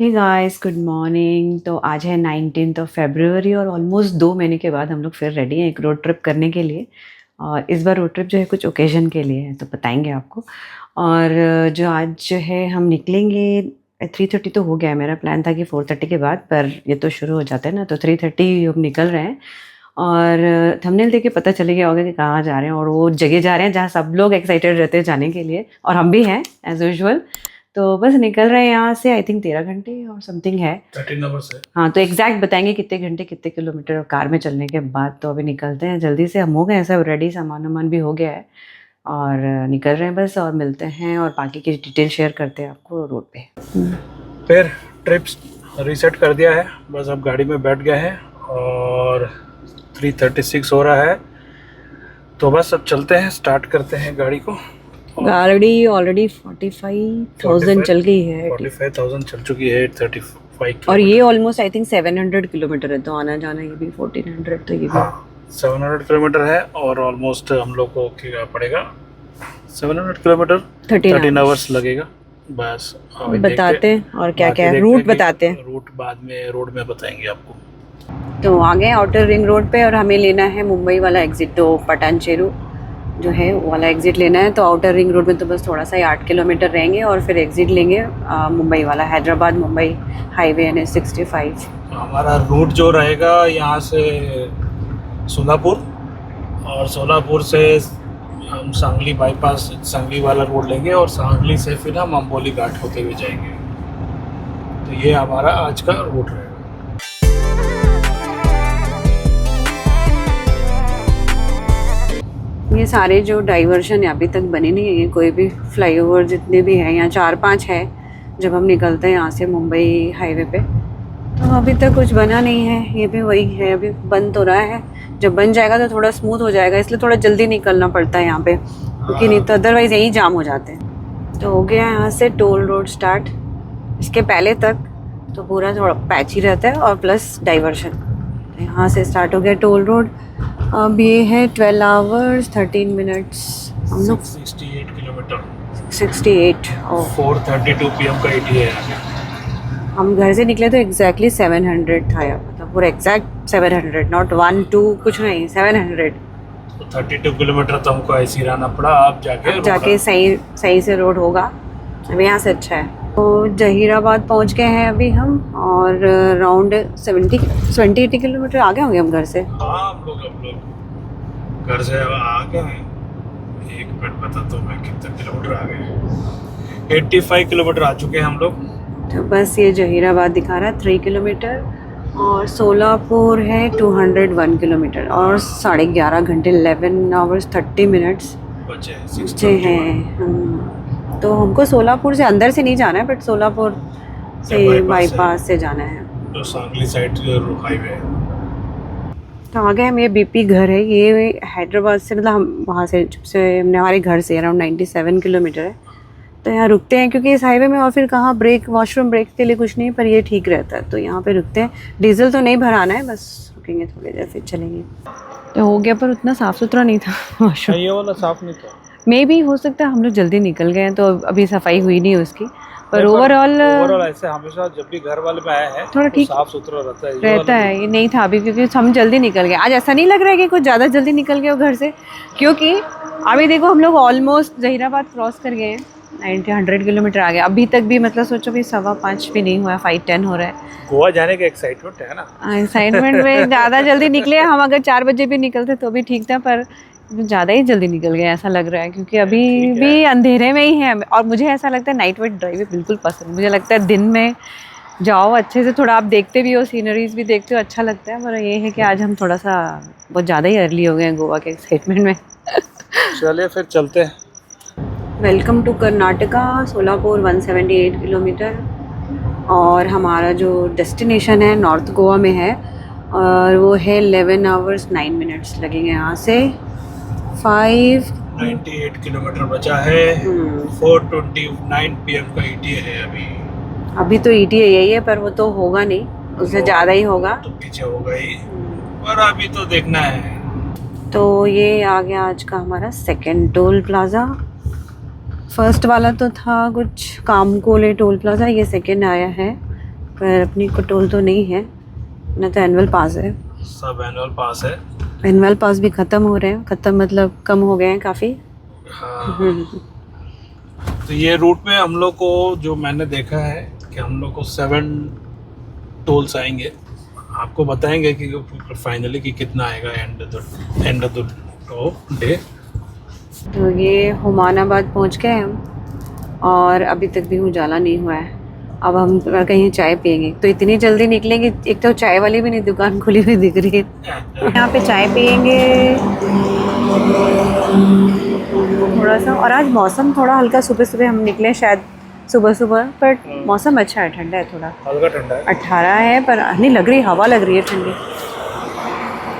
Hey guys, good morning. तो आज है 19 फरवरी और ऑलमोस्ट 2 महीने के बाद हम लोग फिर रेडी हैं एक रोड ट्रिप करने के लिए। और इस बार रोड ट्रिप जो है कुछ ओकेजन के लिए है, तो बताएंगे आपको। और जो आज जो है हम निकलेंगे 3:30 तो हो गया है। मेरा प्लान था कि 4:30 के बाद, पर ये तो शुरू हो जाता है ना, तो 3:30 हम निकल रहे हैं। और थंबनेल देख के पता चल गया होगा कि कहाँ जा रहे हैं, और वो जगह जा रहे हैं जहाँ सब लोग एक्साइटेड रहते हैं जाने के लिए, और हम भी हैं एज यूजुअल। तो बस निकल रहे हैं यहाँ से। आई थिंक 13 घंटे और समथिंग है, 13 आवर्स है। हाँ, तो एग्जैक्ट बताएंगे कितने घंटे कितने किलोमीटर कार में चलने के बाद। तो अभी निकलते हैं जल्दी से, हम हो गए हैं सब रेडी, सामान वामान भी हो गया है और निकल रहे हैं बस। और मिलते हैं और बाकी की डिटेल शेयर करते हैं आपको रोड पे। फिर ट्रिप्स रीसेट कर दिया है, बस अब गाड़ी में बैठ गए हैं और 3:36 हो रहा है। तो बस अब चलते हैं, स्टार्ट करते हैं गाड़ी को। गाड़ी ऑलरेडी 45,000 चल गई है। 45,000 चल चुकी है, 835 और ये ऑलमोस्ट आई थिंक 700 किलोमीटर है, तो आना जाना ये भी 1400, तो ये भी हाँ 700 किलोमीटर है। और ऑलमोस्ट हम लोग को क्या पड़ेगा, 700 किलोमीटर 13 आवर्स लगेगा। बस अभी बताते हैं और क्या क्या रूट बताते हैं। रूट बाद में रोड में बताएंगे आपको। तो आ गए आउटर रिंग रोड पे और हमें लेना है मुंबई वाला एग्जिट, तो पटानचेरू जो है वो वाला एग्जिट लेना है। तो आउटर रिंग रोड में तो बस थोड़ा सा ही 8 किलोमीटर रहेंगे और फिर एग्जिट लेंगे मुंबई वाला, हैदराबाद मुंबई हाईवे NH65। हमारा रूट जो रहेगा यहाँ से सोलापुर, और सोलापुर से हम सांगली बाईपास, सांगली वाला रोड लेंगे और सांगली से फिर हम अंबोली घाट होते हुए जाएंगे। तो ये हमारा आज का रूट रहेगा। ये सारे जो डाइवर्शन अभी तक बने नहीं है, कोई भी फ्लाईओवर जितने भी हैं, यहाँ 4-5 है जब हम निकलते हैं यहाँ से मुंबई हाईवे पे, तो अभी तक कुछ बना नहीं है। ये भी वही है, अभी बन तो रहा है, जब बन जाएगा तो थोड़ा स्मूथ हो जाएगा, इसलिए थोड़ा जल्दी निकलना पड़ता है यहाँ पे, क्योंकि नहीं तो अदरवाइज़ यहीं जाम हो जाते हैं। तो हो गया यहाँ से टोल रोड स्टार्ट। इसके पहले तक तो पूरा थोड़ा पैची रहता है और प्लस डाइवर्शन। यहाँ से स्टार्ट हो गया टोल रोड। अब ये है 12 आवर्स 13 मिनट्स। हम लोग 68 किलोमीटर 68 और 4:32 PM का ETA है। हम घर से निकले तो एग्जैक्टली 700 था, मतलब पूरा एग्जैक्ट 700, नॉट 1 2 कुछ नहीं, 700। तो 32 किलोमीटर तो हमको ऐसे ही रहना पड़ा। आप जाके सही से रोड होगा। अब यहाँ से अच्छा है। तो जहीराबाद पहुँच गए हैं अभी हम, और राउंड 70-80 किलोमीटर आगे होंगे हम घर से। हाँ, हम लोग घर से आ गए हैं। एक मिनट बता तो मैं कितने किलोमीटर आ गए। 85 किलोमीटर आ चुके हैं हम लोग। तो बस ये जहीराबाद दिखा रहा है 3 किलोमीटर, और सोलापुर है 201 किलोमीटर, और 11.5 घंटे 11 आवर्स 30 मिनट्स बचे हैं। तो हमको सोलापुर से अंदर से नहीं जाना है, बट सोलापुर से बाईपास से जाना है, जो सांगली साइड हाईवे है। तो आगे हम, ये BP घर है। ये हैदराबाद से, मतलब हम वहाँ से हमारे घर से अराउंड 97 किलोमीटर है। तो यहाँ रुकते हैं क्योंकि इस हाईवे में और फिर कहाँ ब्रेक, वॉशरूम ब्रेक के लिए कुछ नहीं, पर ये ठीक रहता है, तो यहाँ पे रुकते हैं। डीजल तो नहीं भराना है, बस रुकेंगे थोड़ी देर फिर चलेंगे। तो हो गया, पर उतना साफ़ सुथरा नहीं था वॉशरूम। ये वाला साफ नहीं था। मे भी हो सकता है हम लोग जल्दी निकल गए हैं, तो अभी सफाई हुई नहीं उसकी, पर ओवरऑल ऐसे हमेशा जब भी घर वाले में आए हैं थोड़ा ठीक साफ सुथरा रहता है। ये नहीं था अभी, क्योंकि हम जल्दी निकल गए। आज ऐसा नहीं लग रहा है कि कुछ ज़्यादा जल्दी निकल गए हो घर से, क्योंकि अभी देखो हम लोग ऑलमोस्ट जहीराबाद क्रॉस कर गए हैं, 100 किलोमीटर आ गया। अभी तक भी मतलब सोचो कि 5:15 भी नहीं हुआ, 5:10 हो रहा है। गोवा जाने का एक्साइटमेंट है ना। एक्साइटमेंट में ज़्यादा जल्दी निकले। हम अगर 4 बजे भी निकलते तो भी ठीक था, पर ज़्यादा ही जल्दी निकल गए ऐसा लग रहा है, क्योंकि अभी भी अंधेरे में ही है। और मुझे ऐसा लगता है नाइट वाइट ड्राइव बिल्कुल पसंद। मुझे लगता है दिन में जाओ अच्छे से, थोड़ा आप देखते भी हो, सीनरीज भी देखते हो, अच्छा लगता है। पर ये है कि आज हम थोड़ा सा बहुत ज़्यादा ही अर्ली हो गए हैं गोवा के एक्साइटमेंट में। चलिए फिर चलते हैं। Welcome to Karnataka, Solapur 178 kilometre, और हमारा जो डेस्टिनेशन है नॉर्थ गोवा में है, और वो है 11 आवर्स 9 मिनट्स लगेंगे यहाँ से। 98 किलोमीटर बचा है। 4:29 PM का ETA है अभी तो ETA यही है, पर वो तो होगा नहीं, उससे ज़्यादा ही होगा, तो पीछे होगा ही, पर अभी तो देखना है। तो ये आ गया आज का हमारा सेकंड टोल प्लाज़ा। फर्स्ट वाला तो था कुछ कामकोले टोल प्लाज़ा, ये सेकंड आया है पर अपनी को टोल तो नहीं है ना, तो एनुअल पास है। सब एनुअल पास है। एनुअल पास भी ख़त्म हो रहे हैं, ख़त्म मतलब कम हो गए हैं काफ़ी। हाँ। तो ये रूट में हम लोग को जो मैंने देखा है कि हम लोग को 7 टोल्स आएंगे। आपको बताएंगे कि फाइनली कि कितना आएगा एंड ऑफ द डे। तो ये हुमानाबाद पहुंच गए हम और अभी तक भी उजाला नहीं हुआ है। अब हम कहीं चाय पियेंगे तो इतनी जल्दी निकलेंगे, एक तो चाय वाली भी नहीं दुकान खुली हुई दिख रही है। यहाँ पे चाय पियेंगे थोड़ा सा। और आज मौसम थोड़ा हल्का, सुबह सुबह हम निकले शायद सुबह सुबह, पर मौसम अच्छा है, ठंडा है, थोड़ा हल्का ठंडा है। 18 है पर नहीं लग रही, हवा लग रही है ठंडी।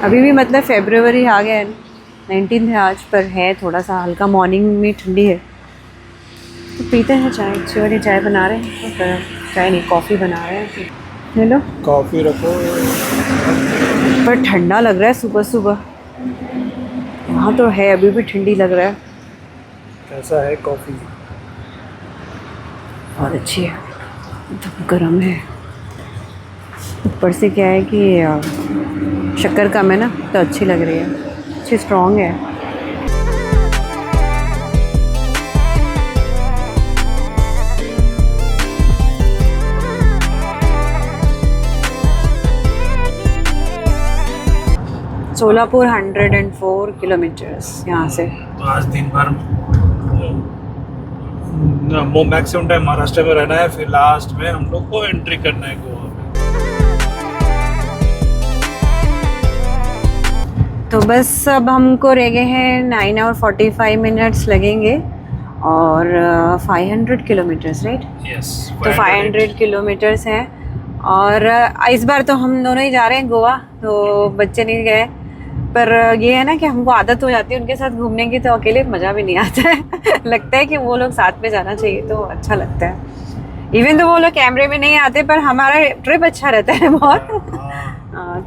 अभी भी मतलब फरवरी आ गया है, 19 है आज, पर है थोड़ा सा हल्का, मॉर्निंग में ठंडी है। तो पीते हैं चाय, अच्छी वाली चाय बना रहे हैं, तो चाय नहीं कॉफ़ी बना रहे हैं। ले लो कॉफ़ी रखो। पर ठंडा लग रहा है सुबह सुबह, वहाँ तो है अभी भी ठंडी लग रहा है। कैसा है कॉफ़ी? बहुत अच्छी है, तो गर्म है। ऊपर से क्या है कि शक्कर कम है ना, तो अच्छी लग रही है, अच्छी स्ट्रॉन्ग है। सोलापुर 104 किलोमीटर्स यहाँ से। तो आज दिन भर मैक्सिमम टाइम महाराष्ट्र में रहना है, फिर लास्ट में हम लोग को एंट्री करना है गोवा में। तो बस अब हमको रह गए हैं 9 और 45 मिनट्स लगेंगे और 500 किलोमीटर्स, राइट? यस। तो 500 किलोमीटर्स हैं और इस बार तो हम दोनों ही जा रहे हैं गोवा, तो बच्चे नहीं गए। पर ये है ना कि हमको आदत हो जाती है उनके साथ घूमने की, तो अकेले मज़ा भी नहीं आता है। लगता है कि वो लोग साथ में जाना चाहिए, तो अच्छा लगता है। इवन तो वो लोग कैमरे में नहीं आते, पर हमारा ट्रिप अच्छा रहता है बहुत।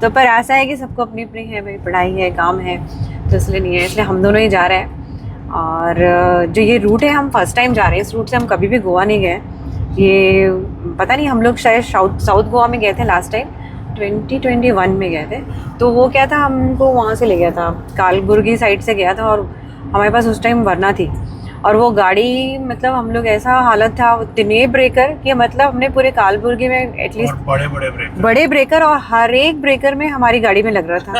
तो पर ऐसा है कि सबको अपनी अपनी है भाई, पढ़ाई है, काम है, तो इसलिए नहीं है, इसलिए हम दोनों ही जा रहे हैं। और जो ये रूट है, हम फर्स्ट टाइम जा रहे हैं इस रूट से, हम कभी भी गोवा नहीं गए। ये पता नहीं, हम लोग शायद साउथ गोवा में गए थे लास्ट टाइम, 2021 में गए थे। तो वो क्या था, हमको वहाँ से ले गया था, कालबुर्गी साइड से गया था, और हमारे पास उस टाइम वरना थी। और वो गाड़ी मतलब हम लोग, ऐसा हालत था, इतने ब्रेकर कि मतलब हमने पूरे कालबुर्गी में एटलीस्ट बड़े ब्रेकर, और हर एक ब्रेकर में हमारी गाड़ी में लग रहा था।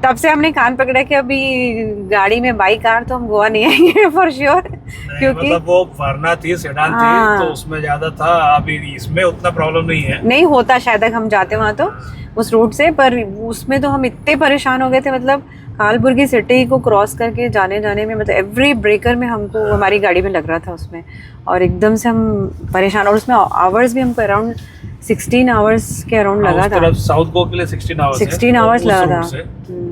तब से हमने कान पकड़ा कि अभी गाड़ी में बाइक कार तो हम गोवा नहीं आएंगे फॉर श्योर, क्योंकि मतलब वो वरना थी, सेडान थी, तो उसमें ज्यादा था। अभी इसमें उतना प्रॉब्लम नहीं है, नहीं होता शायद हम जाते वहाँ तो उस रूट से, पर उसमें तो हम इतने परेशान हो गए थे। मतलब कालबुर्गी सिटी को क्रॉस करके जाने में मतलब एवरी ब्रेकर में हमको हमारी गाड़ी में लग रहा था उसमें, और एकदम से हम परेशान। और उसमें आवर्स भी हमको अराउंड 16 आवर्स के अराउंड लगा था। साउथ गोवा के लिए 16 आवर्स लगा था।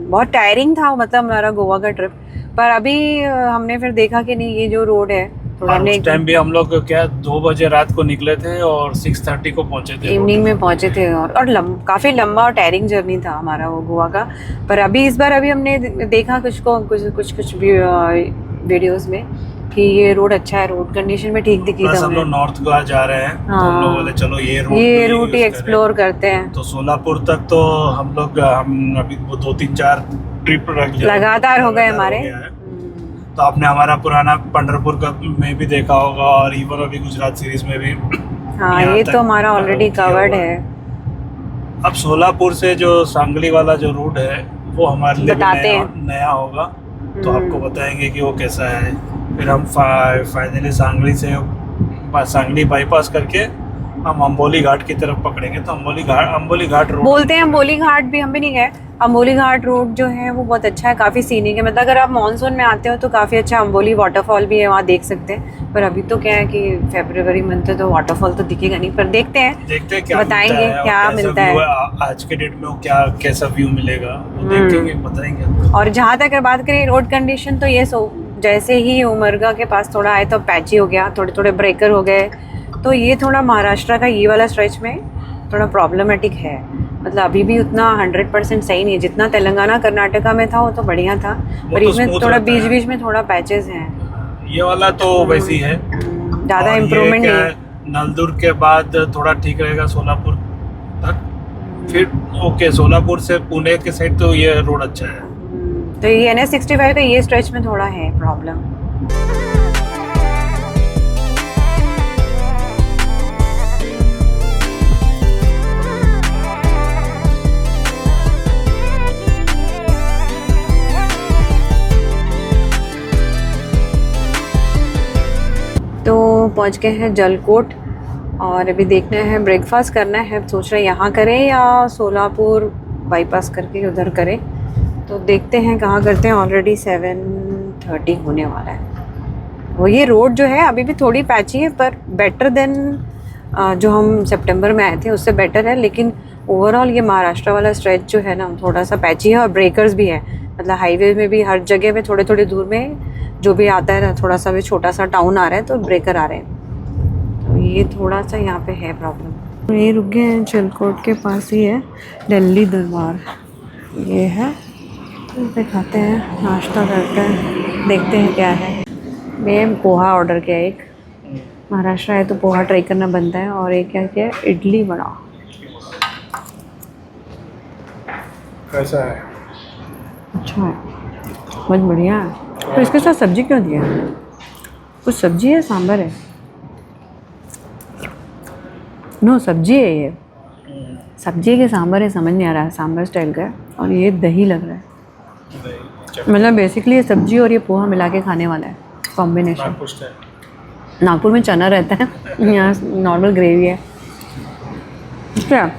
बहुत टायरिंग था मतलब हमारा गोवा का ट्रिप। पर अभी हमने फिर देखा कि नहीं, ये जो रोड है थोड़ा, हमने उस टाइम भी हम लोग क्या 2 बजे रात को निकले थे और 6:30 को पहुंचे थे, इवनिंग में पहुंचे थे। और काफ़ी लंबा और टायरिंग जर्नी था हमारा वो गोवा का। पर अभी इस बार अभी हमने देखा कुछ वीडियोस में कि ये रोड अच्छा है, रोड कंडीशन में ठीक दिखी था। हम लोग नॉर्थ गोवा जा रहे हैं, तो हम लोग बोले चलो ये रूट ही एक्सप्लोर करते हैं। तो सोलापुर तक तो हम अभी 2-3-4 ट्रिप लगातार हो गए हमारे। तो आपने हमारा पुराना पंढरपुर का में भी देखा होगा, और इवन अभी गुजरात सीरीज में भी। हाँ, ये तो हमारा ऑलरेडी कवर्ड है। अब सोलापुर से जो सांगली वाला जो रूट है वो हमारे लिए नया होगा, तो आपको बताएंगे कि वो कैसा है। फिर हम फाइनली सांगली बाईपास करके हम अंबोली घाट की तरफ पकड़ेंगे। तो अंबोली घाट रोड बोलते हैं, अंबोली घाट भी हम भी नहीं गए। अंबोली घाट रोड जो है वो बहुत अच्छा है, काफ़ी सीनिक है। मतलब अगर आप मानसून में आते हो तो काफ़ी अच्छा अंबोली वाटरफॉल भी है, वहाँ देख सकते हैं। पर अभी तो क्या है कि फरवरी मंथ है, तो वाटरफॉल तो दिखेगा नहीं, पर देखते हैं क्या बताएंगे क्या मिलता है आज के डेट में, वो कैसा व्यू मिलेगा वो देखेंगे, बताएंगे। और जहाँ तक बात करें रोड कंडीशन, तो ये जैसे ही उमरगा के पास थोड़ा आए तो पैची हो गया, थोड़े थोड़े ब्रेकर हो गए। तो ये थोड़ा महाराष्ट्र का ये वाला स्ट्रेच में थोड़ा प्रॉब्लमेटिक है। मतलब अभी भी उतना 100% सही नहीं है, जितना तेलंगाना कर्नाटका में था वो तो बढ़िया था, पर इसमें थोड़ा बीच में थोड़ा पैचेस हैं। ये वाला तो वैसी है, ज़्यादा इम्प्रूवमेंट नहीं है। नलदुर्ग के बाद थोड़ा ठीक रहेगा सोलापुर तक, फिर ओके सोलापुर से पुणे के साइड तो ये रोड अच्छा है। तो ये NH65 का ये स्ट्रेच में थोड़ा है प्रॉब्लम। तो पहुंच गए हैं जलकोट और अभी देखना है, ब्रेकफास्ट करना है। सोच रहे हैं यहाँ करें या सोलापुर बाईपास करके उधर करें, तो देखते हैं कहाँ करते हैं। ऑलरेडी 7:30 होने वाला है। वो ये रोड जो है अभी भी थोड़ी पैची है, पर बेटर देन जो हम सितंबर में आए थे उससे बेटर है। लेकिन ओवरऑल ये महाराष्ट्र वाला स्ट्रेच जो है ना थोड़ा सा पैची है और ब्रेकर्स भी है। मतलब हाईवे में भी हर जगह पे थोड़े थोड़ी दूर में जो भी आता है ना, थोड़ा सा भी छोटा सा टाउन आ रहा है तो ब्रेकर आ रहे हैं। तो ये थोड़ा सा यहाँ पे है प्रॉब्लम। तो ये रुक गए हैं, जलकोट के पास ही है दिल्ली दरबार, ये है। तो पे खाते हैं, नाश्ता करते हैं, देखते हैं क्या है। मैं पोहा ऑर्डर किया एक, महाराष्ट्र है तो पोहा ट्राई करना बनता है। और एक क्या किया, इडली वड़ा। कैसा है? अच्छा है, बहुत बढ़िया है। तो इसके साथ सब्जी क्यों दिया है? कुछ सब्जी है, सांभर है? नो सब्जी है ये, सब्जी है कि सांभर है समझ नहीं आ रहा है। सांभर स्टाइल का है और ये दही लग रहा है। मतलब बेसिकली ये सब्जी और ये पोहा मिला के खाने वाला है कॉम्बिनेशन। नागपुर में चना रहता है, यहाँ नॉर्मल ग्रेवी है। क्या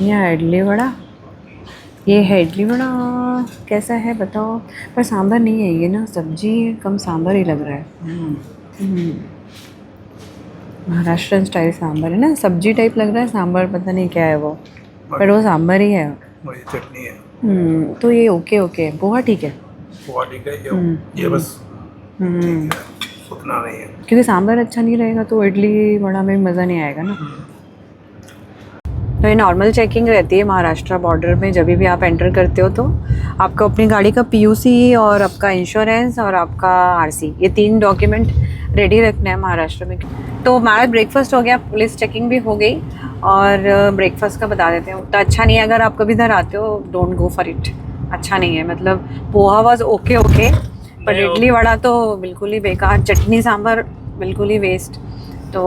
यहाँ इडली वड़ा, ये है इडली वड़ा। कैसा है बताओ? पर सांभर नहीं है ये ना, सब्जी है कम सांभर ही लग रहा है। महाराष्ट्रन स्टाइल सांभर है ना, सब्जी टाइप लग रहा है, सांभर पता नहीं क्या है वो, पर वो सांभर ही है। वही चटनी है। तो ये ओके पोहा ठीक है। पोहा ठीक है, ये बस उतना नहीं है, क्योंकि सांभर अच्छा नहीं रहेगा तो इडली वड़ा में मज़ा नहीं आएगा ना। तो ये नॉर्मल चेकिंग रहती है महाराष्ट्र बॉर्डर में। जब भी आप एंटर करते हो तो आपको अपनी गाड़ी का PUC और आपका इंश्योरेंस और आपका RC, ये 3 डॉक्यूमेंट रेडी रखना है महाराष्ट्र में। तो हमारा ब्रेकफास्ट हो गया, पुलिस चेकिंग भी हो गई। और ब्रेकफास्ट का बता देते हैं, उतना अच्छा नहीं है। अगर आप कभी इधर आते हो डोंट गो फॉर इट, अच्छा नहीं है। मतलब पोहा वाज ओके पर इडली वड़ा तो बिल्कुल ही बेकार, चटनी सांभर बिल्कुल ही वेस्ट। तो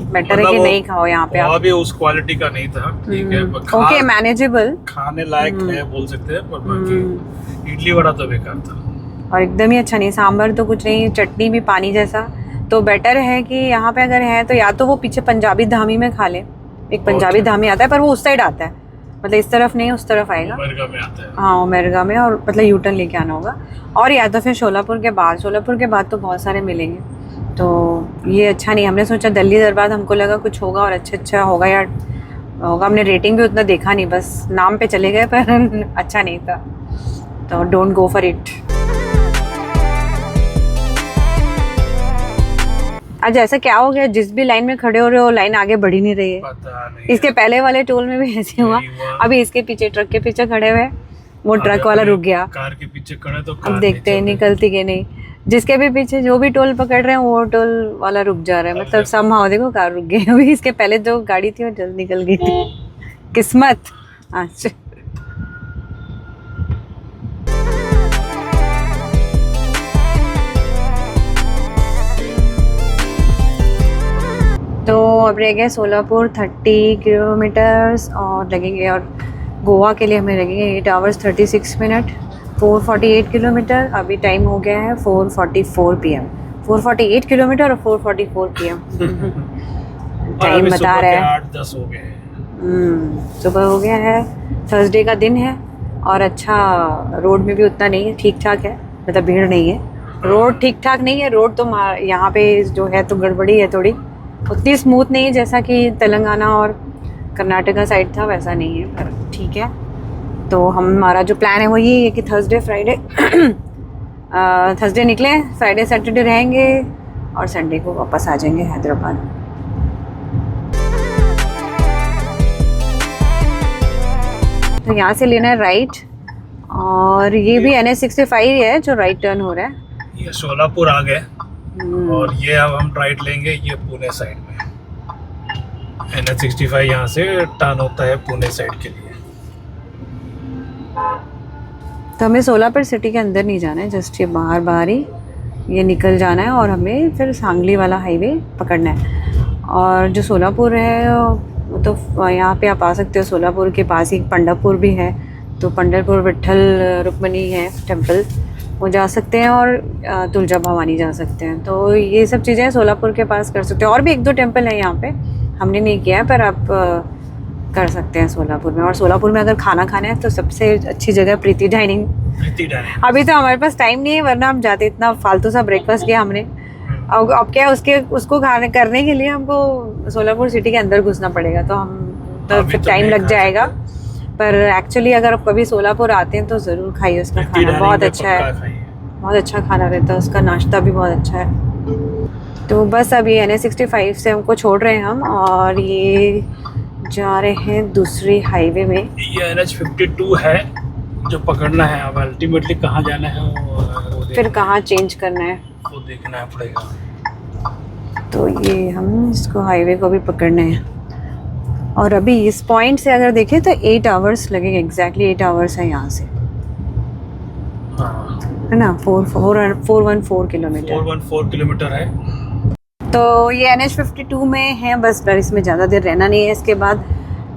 बेटर है कि नहीं खाओ यहाँ पे आप। भी उस क्वालिटी का नहीं था, ठीक है, ओके मैनेजेबल, खाने लायक है बोल सकते हैं, पर बाकी इडली वड़ा तो बेकार था और एकदम ही अच्छा नहीं। सांभर तो कुछ नहीं, चटनी भी पानी जैसा। तो बेटर है कि यहाँ पे अगर है तो या तो वो पीछे पंजाबी धामी में खा ले। एक पंजाबी धामी आता है पर वो उस साइड आता है, मतलब इस तरफ नहीं उस तरफ आएगा। उमेरगा में आता है। हाँ उमेरगा में, और मतलब यूटर्न लेके आना होगा। और या तो फिर सोलापुर के बाद तो बहुत सारे मिलेंगे। तो ये अच्छा नहीं, हमने सोचा दिल्ली दरबार, हमको लगा कुछ होगा और अच्छा होगा या होगा। हमने रेटिंग भी उतना देखा नहीं, बस नाम पे चले गए, पर अच्छा नहीं था। तो डोंट गो फॉर इट। आज ऐसा क्या हो गया, जिस भी लाइन में खड़े हो रहे हो लाइन आगे बढ़ ही नहीं रही है। पता नहीं, इसके पहले वाले टोल में भी ऐसे हुआ। अभी इसके पीछे, ट्रक के पीछे खड़े हुए, वो ट्रक वाला रुक गया। कार के पीछे खड़े तो अब देखते हैं निकलती कि नहीं। जिसके भी पीछे जो भी टोल पकड़ रहे हैं वो टोल वाला रुक जा रहा है। मतलब समहाउ देखो कार रुक गई। अभी इसके पहले जो गाड़ी थी वो जल्द निकल गई थी, किस्मत। अच्छा तो अब रह गए सोलापुर 30 किलोमीटर्स और लगेंगे, और गोवा के लिए हमें लगेंगे 8 आवर्स 36 मिनट, 448 किलोमीटर। अभी टाइम हो गया है 4:44 PM। 448 किलोमीटर और 4:44 PM टाइम बता रहा है। 8-10 हो गए। सुबह हो गया है, थर्सडे का दिन है और अच्छा रोड में भी उतना नहीं है, ठीक ठाक है, मतलब भीड़ नहीं है। रोड ठीक ठाक नहीं है, रोड तो यहाँ पे जो है तो गड़बड़ी है थोड़ी, उतनी स्मूथ नहीं है जैसा कि तेलंगाना और कर्नाटका साइड था, वैसा नहीं है, पर ठीक है। तो हमारा जो प्लान है वो ये है कि थर्सडे फ्राइडे थर्सडे निकले, फ्राइडे सैटरडे रहेंगे और संडे को वापस आ जाएंगे हैदराबाद। तो यहाँ से लेना है राइट, और ये भी NH65 है जो राइट टर्न हो रहा है। ये सोलापुर आ गए और ये अब हम राइट लेंगे, ये पुणे साइड में। NH65 यहाँ से टर्न होता है पुणे साइड के लिए। तो हमें सोलापुर सिटी के अंदर नहीं जाना है, जस्ट ये बाहर बाहर ही ये निकल जाना है और हमें फिर सांगली वाला हाईवे पकड़ना है। और जो सोलापुर है वो तो यहाँ पे आप आ सकते हो, सोलापुर के पास ही पंढरपुर भी है, तो पंढरपुर विट्ठल रुक्मिणी है टेम्पल, वो जा सकते हैं, और तुलजा भवानी जा सकते हैं। तो ये सब चीज़ें सोलापुर के पास कर सकते हैं। और भी एक दो टेम्पल है यहाँ पे, हमने नहीं किया है, पर आप कर सकते हैं सोलापुर में। और सोलापुर में अगर खाना खाना है तो सबसे अच्छी जगह प्रीति डाइनिंग। अभी तो हमारे पास टाइम नहीं है, वरना हम जाते, इतना फालतू सा ब्रेकफास्ट किया हमने। अब क्या है, उसको खाने करने के लिए हमको सोलापुर सिटी के अंदर घुसना पड़ेगा, तो हम तो फिर टाइम लग जाएगा। पर एक्चुअली अगर आप कभी सोलापुर आते हैं तो ज़रूर खाइए, उसका खाना बहुत अच्छा है, बहुत अच्छा खाना रहता है, उसका नाश्ता भी बहुत अच्छा है। तो बस अभी NH65 से हमको छोड़ रहे हैं हम, और ये जा रहे हैं दूसरी हाईवे में। ये NH52 है जो पकड़ना है। अब अल्टीमेटली कहाँ जाना है वो फिर कहाँ चेंज करना है वो देखना पड़ेगा। तो ये हम इसको हाईवे को भी पकड़ना है। और अभी इस पॉइंट से अगर देखें तो 8 आवर्स लगेंगे, एग्जैक्टली 8 आवर्स है यहाँ से, हाँ, है ना। 414 किलोमीटर 414 किलोमीटर है। तो ये NH52 में है, बस पर इसमें ज़्यादा देर रहना नहीं है। इसके बाद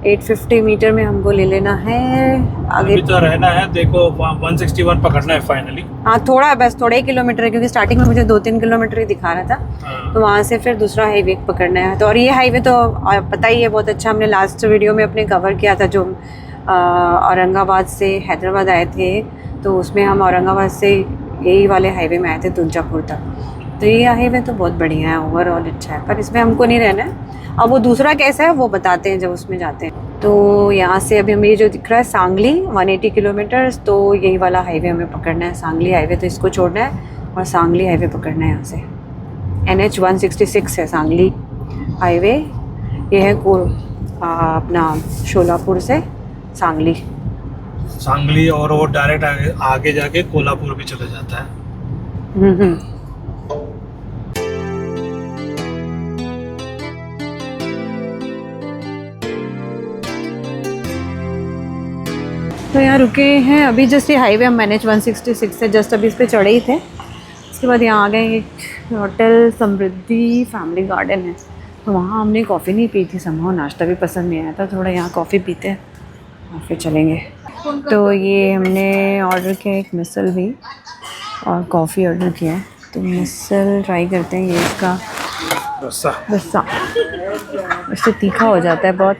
850 मीटर में हमको ले लेना है आगे। अभी तो रहना है, देखो 161 पकड़ना है फाइनली। हाँ, थोड़ा, बस थोड़ा ही किलोमीटर है, क्योंकि स्टार्टिंग में मुझे 2-3 किलोमीटर ही दिखा रहा था। तो वहाँ से फिर दूसरा हाईवे पकड़ना है। तो और ये हाईवे तो पता ही है, बहुत अच्छा, हमने लास्ट वीडियो में अपने कवर किया था, जो औरंगाबाद से हैदराबाद आए थे, तो उसमें हम औरंगाबाद से यही वाले हाईवे में आए थे तुलजापुर तक। तो ये हाईवे तो बहुत बढ़िया है, ओवरऑल अच्छा है, पर इसमें हमको नहीं रहना है। अब वो दूसरा कैसा है वो बताते हैं जब उसमें जाते हैं। तो यहाँ से अभी हमें जो दिख रहा है सांगली 180 किलोमीटर, तो यही वाला हाईवे हमें पकड़ना है, सांगली हाईवे, तो इसको छोड़ना है और सांगली हाईवे पकड़ना है यहाँ से। NH166 है सांगली हाईवे, ये है अपना शोलापुर से सांगली, और वो डायरेक्ट आगे जाके कोल्हापुर भी चला जाता है। तो यहाँ रुके हैं अभी, जस्ट ये हाईवे हम NH166 से जस्ट अभी इस पे चढ़े ही थे। उसके बाद यहाँ आ गए, एक होटल समृद्धि फैमिली गार्डन है, तो वहाँ हमने कॉफ़ी नहीं पी थी, समझो नाश्ता भी पसंद नहीं आया था, थोड़ा यहाँ कॉफ़ी पीते हैं और फिर चलेंगे। तो ये हमने ऑर्डर किया एक मिसल भी और कॉफ़ी ऑर्डर किया है, तो मिसल ट्राई करते हैं। ये इसका रस्सा इससे तीखा हो जाता है बहुत,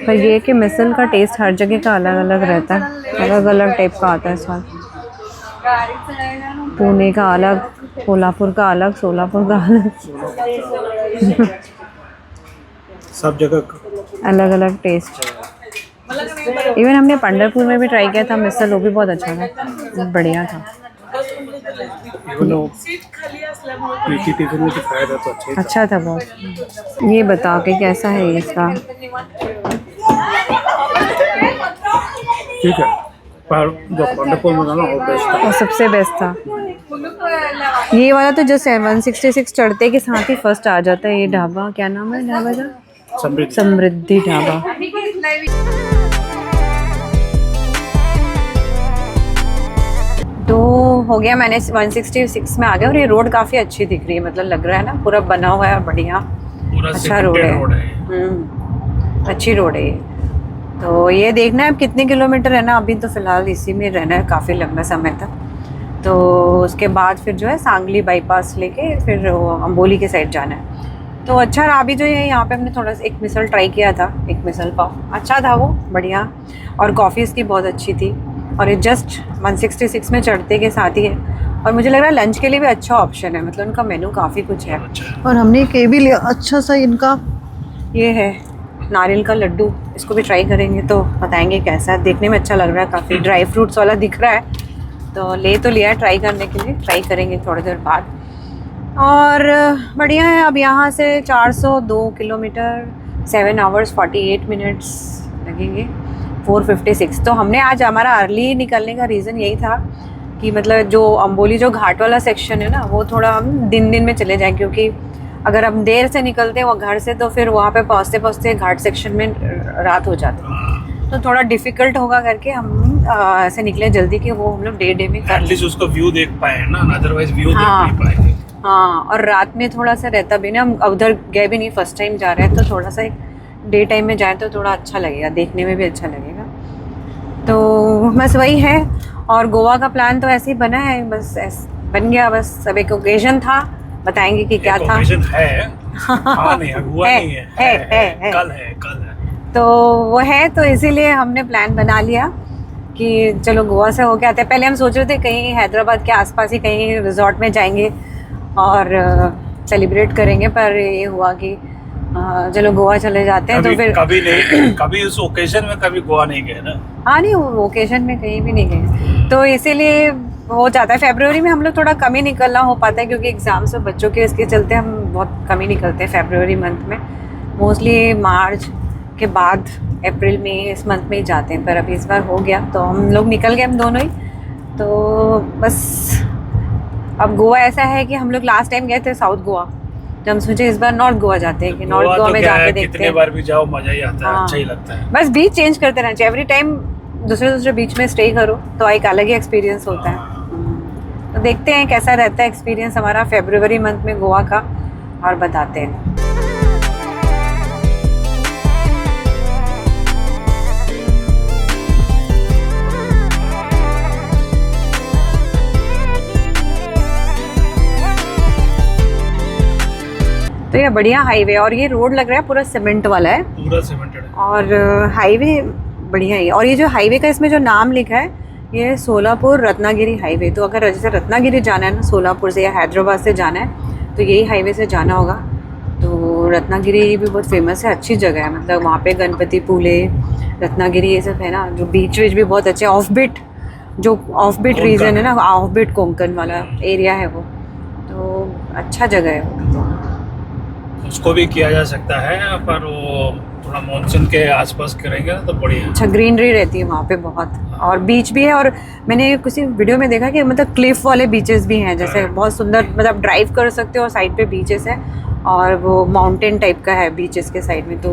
पर ये कि मिसल का टेस्ट हर जगह का अलग अलग रहता है, अलग अलग टाइप का आता है स्वाद। पुणे का अलग, कोल्हापुर का अलग, सोलापुर का अलग, सब जगह अलग अलग टेस्ट। इवन हमने पंढरपुर में भी ट्राई किया था मिसल, वो भी बहुत अच्छा था, बढ़िया था। अच्छा था बहुत। ये बता के कैसा है इसका? ठीक है, पर जो पंढरपुर में था ना वो बेस्ट था, वो सबसे बेस्ट था। ये वाला तो जो 166 चढ़ते के साथ ही फर्स्ट आ जाता है। ये ढाबा, क्या नाम है ढाबा का? समृद्धि ढाबा। तो हो गया, मैंने 166 में आ गया, और ये रोड काफ़ी अच्छी दिख रही है, मतलब लग रहा है ना पूरा बना हुआ है, बढ़िया अच्छा रोड है। अच्छी रोड है ये। तो ये देखना है अब कितने किलोमीटर है ना, अभी तो फ़िलहाल इसी में रहना है काफ़ी लंबा समय तक। तो उसके बाद फिर जो है सांगली बाईपास लेके फिर अम्बोली के साइड जाना है। तो अच्छा रहा। अभी जो है यहाँ पे हमने थोड़ा सा एक मिसल ट्राई किया था, एक मिसल पाव अच्छा था वो, बढ़िया, और कॉफ़ी इसकी बहुत अच्छी थी। और ये जस्ट 166 में चढ़ते के साथ ही है, और मुझे लग रहा है लंच के लिए भी अच्छा ऑप्शन है, मतलब उनका मेनू काफ़ी कुछ है। और हमने के भी लिया अच्छा सा, इनका ये है नारियल का लड्डू, इसको भी ट्राई करेंगे तो बताएंगे कैसा है। देखने में अच्छा लग रहा है, काफ़ी ड्राई फ्रूट्स वाला दिख रहा है, तो ले तो लिया है ट्राई करने के लिए, ट्राई करेंगे थोड़ी देर बाद। और बढ़िया है। अब यहाँ से 402 किलोमीटर 7 आवर्स 48 मिनट्स लगेंगे, 456। तो हमने आज हमारा अर्ली निकलने का रीज़न यही था कि मतलब जो अंबोली जो घाट वाला सेक्शन है ना, वो थोड़ा हम दिन में चले जाएं, क्योंकि अगर हम देर से निकलते हैं वो घर से तो फिर वहाँ पे पहुँचते घाट सेक्शन में रात हो जाती है, तो थोड़ा डिफिकल्ट होगा करके हम ऐसे निकले जल्दी कि वो हम लोग डे में कर एटलीस्ट उसको व्यू देख पाए ना, अदरवाइज व्यू हाँ, देख नहीं पाएंगे। हाँ, और रात में थोड़ा सा रहता भी ना, हम उधर गए भी नहीं, फर्स्ट टाइम जा रहे हैं, तो थोड़ा सा डे टाइम में जाए तो थोड़ा अच्छा लगेगा, देखने में भी अच्छा लगेगा। तो बस वही है। और गोवा का प्लान तो ऐसे ही बना है, बस बन गया, बस सब एक ओकेजन था, बताएंगे कि क्या था। ओकेजन है, हाँ नहीं हुआ नहीं है, कल है। तो वो है, तो इसीलिए हमने प्लान बना लिया कि चलो गोवा से होके आते हैं। पहले हम सोच रहे थे कहीं हैदराबाद के आसपास ही कहीं रिजॉर्ट में जाएंगे और सेलिब्रेट करेंगे, पर ये हुआ कि चलो गोवा चले जाते हैं। तो फिर कभी उस ओकेजन में कभी गोवा नहीं गए ना। हाँ नहीं, वो ओकेजन में कहीं भी नहीं गए, तो इसीलिए हो जाता है। फरवरी में हम लोग थोड़ा कम ही निकलना हो पाता है, क्योंकि एग्जाम्स और बच्चों के इसके चलते हम बहुत कम ही निकलते हैं फरवरी मंथ में। मोस्टली मार्च के बाद अप्रैल में, इस मंथ में ही जाते हैं, पर अभी इस बार हो गया तो हम लोग निकल गए, हम दोनों ही। तो बस अब गोवा ऐसा है कि हम लोग लास्ट टाइम गए थे साउथ गोवा, तो हम सोचे इस बार नॉर्थ गोवा जाते हैं कि नॉर्थ गोवा में जाके देखते हैं। कितने बार भी जाओ मजा ही आता है, हाँ, अच्छा ही लगता है। बस बीच चेंज करते रहना चाहिए, एवरी टाइम दूसरे बीच में स्टे करो तो एक अलग ही एक्सपीरियंस होता है। तो देखते हैं कैसा रहता है एक्सपीरियंस हमारा फरवरी मंथ में गोवा का, और बताते हैं। तो ये बढ़िया हाईवे, और ये रोड लग रहा है पूरा सीमेंट वाला है, पूरा सीमेंटेड है, और हाईवे बढ़िया है। और ये जो हाईवे का इसमें जो नाम लिखा है, ये सोलापुर रत्नागिरी हाईवे। तो अगर जैसे रत्नागिरी जाना है ना सोलापुर से या हैदराबाद से जाना है, तो यही हाईवे से जाना होगा। तो रत्नागिरी भी बहुत फेमस है, अच्छी जगह है, मतलब वहाँ पे गणपति पुले, रत्नागिरी ये सब है ना, जो बीच भी बहुत अच्छे, ऑफ बीट रीजन है ना, ऑफ बीट कोंकण वाला एरिया है वो, तो अच्छा जगह है वो। उसको भी किया जा सकता है, पर वो थोड़ा मानसून के आसपास करेंगे तो बढ़िया। अच्छा, ग्रीनरी रहती है वहाँ पे बहुत, और बीच भी है। और मैंने किसी वीडियो में देखा कि मतलब क्लिफ वाले बीचेस भी हैं, जैसे बहुत सुंदर, मतलब ड्राइव कर सकते हो और साइड पे बीचेस है, और वो माउंटेन टाइप का है बीचेस के साइड में, तो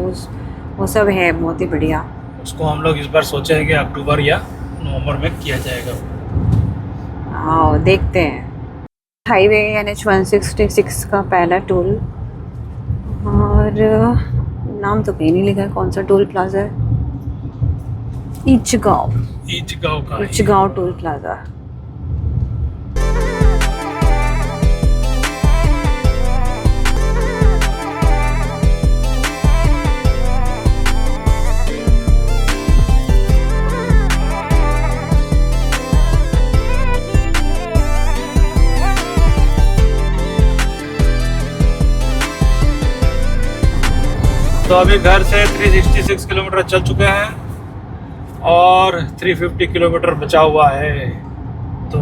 वो सब है बहुत ही बढ़िया। उसको हम लोग इस बार सोचे हैं कि अक्टूबर या नवंबर में किया जाएगा। हाँ, देखते हैं। हाईवे NH 166 का पहला टोल, और नाम तो कहीं नहीं लिखा है कौन सा टोल प्लाजा है। ईचगांव टोल प्लाजा। तो अभी घर से 366 किलोमीटर चल चुके हैं और 350 किलोमीटर बचा हुआ है। तो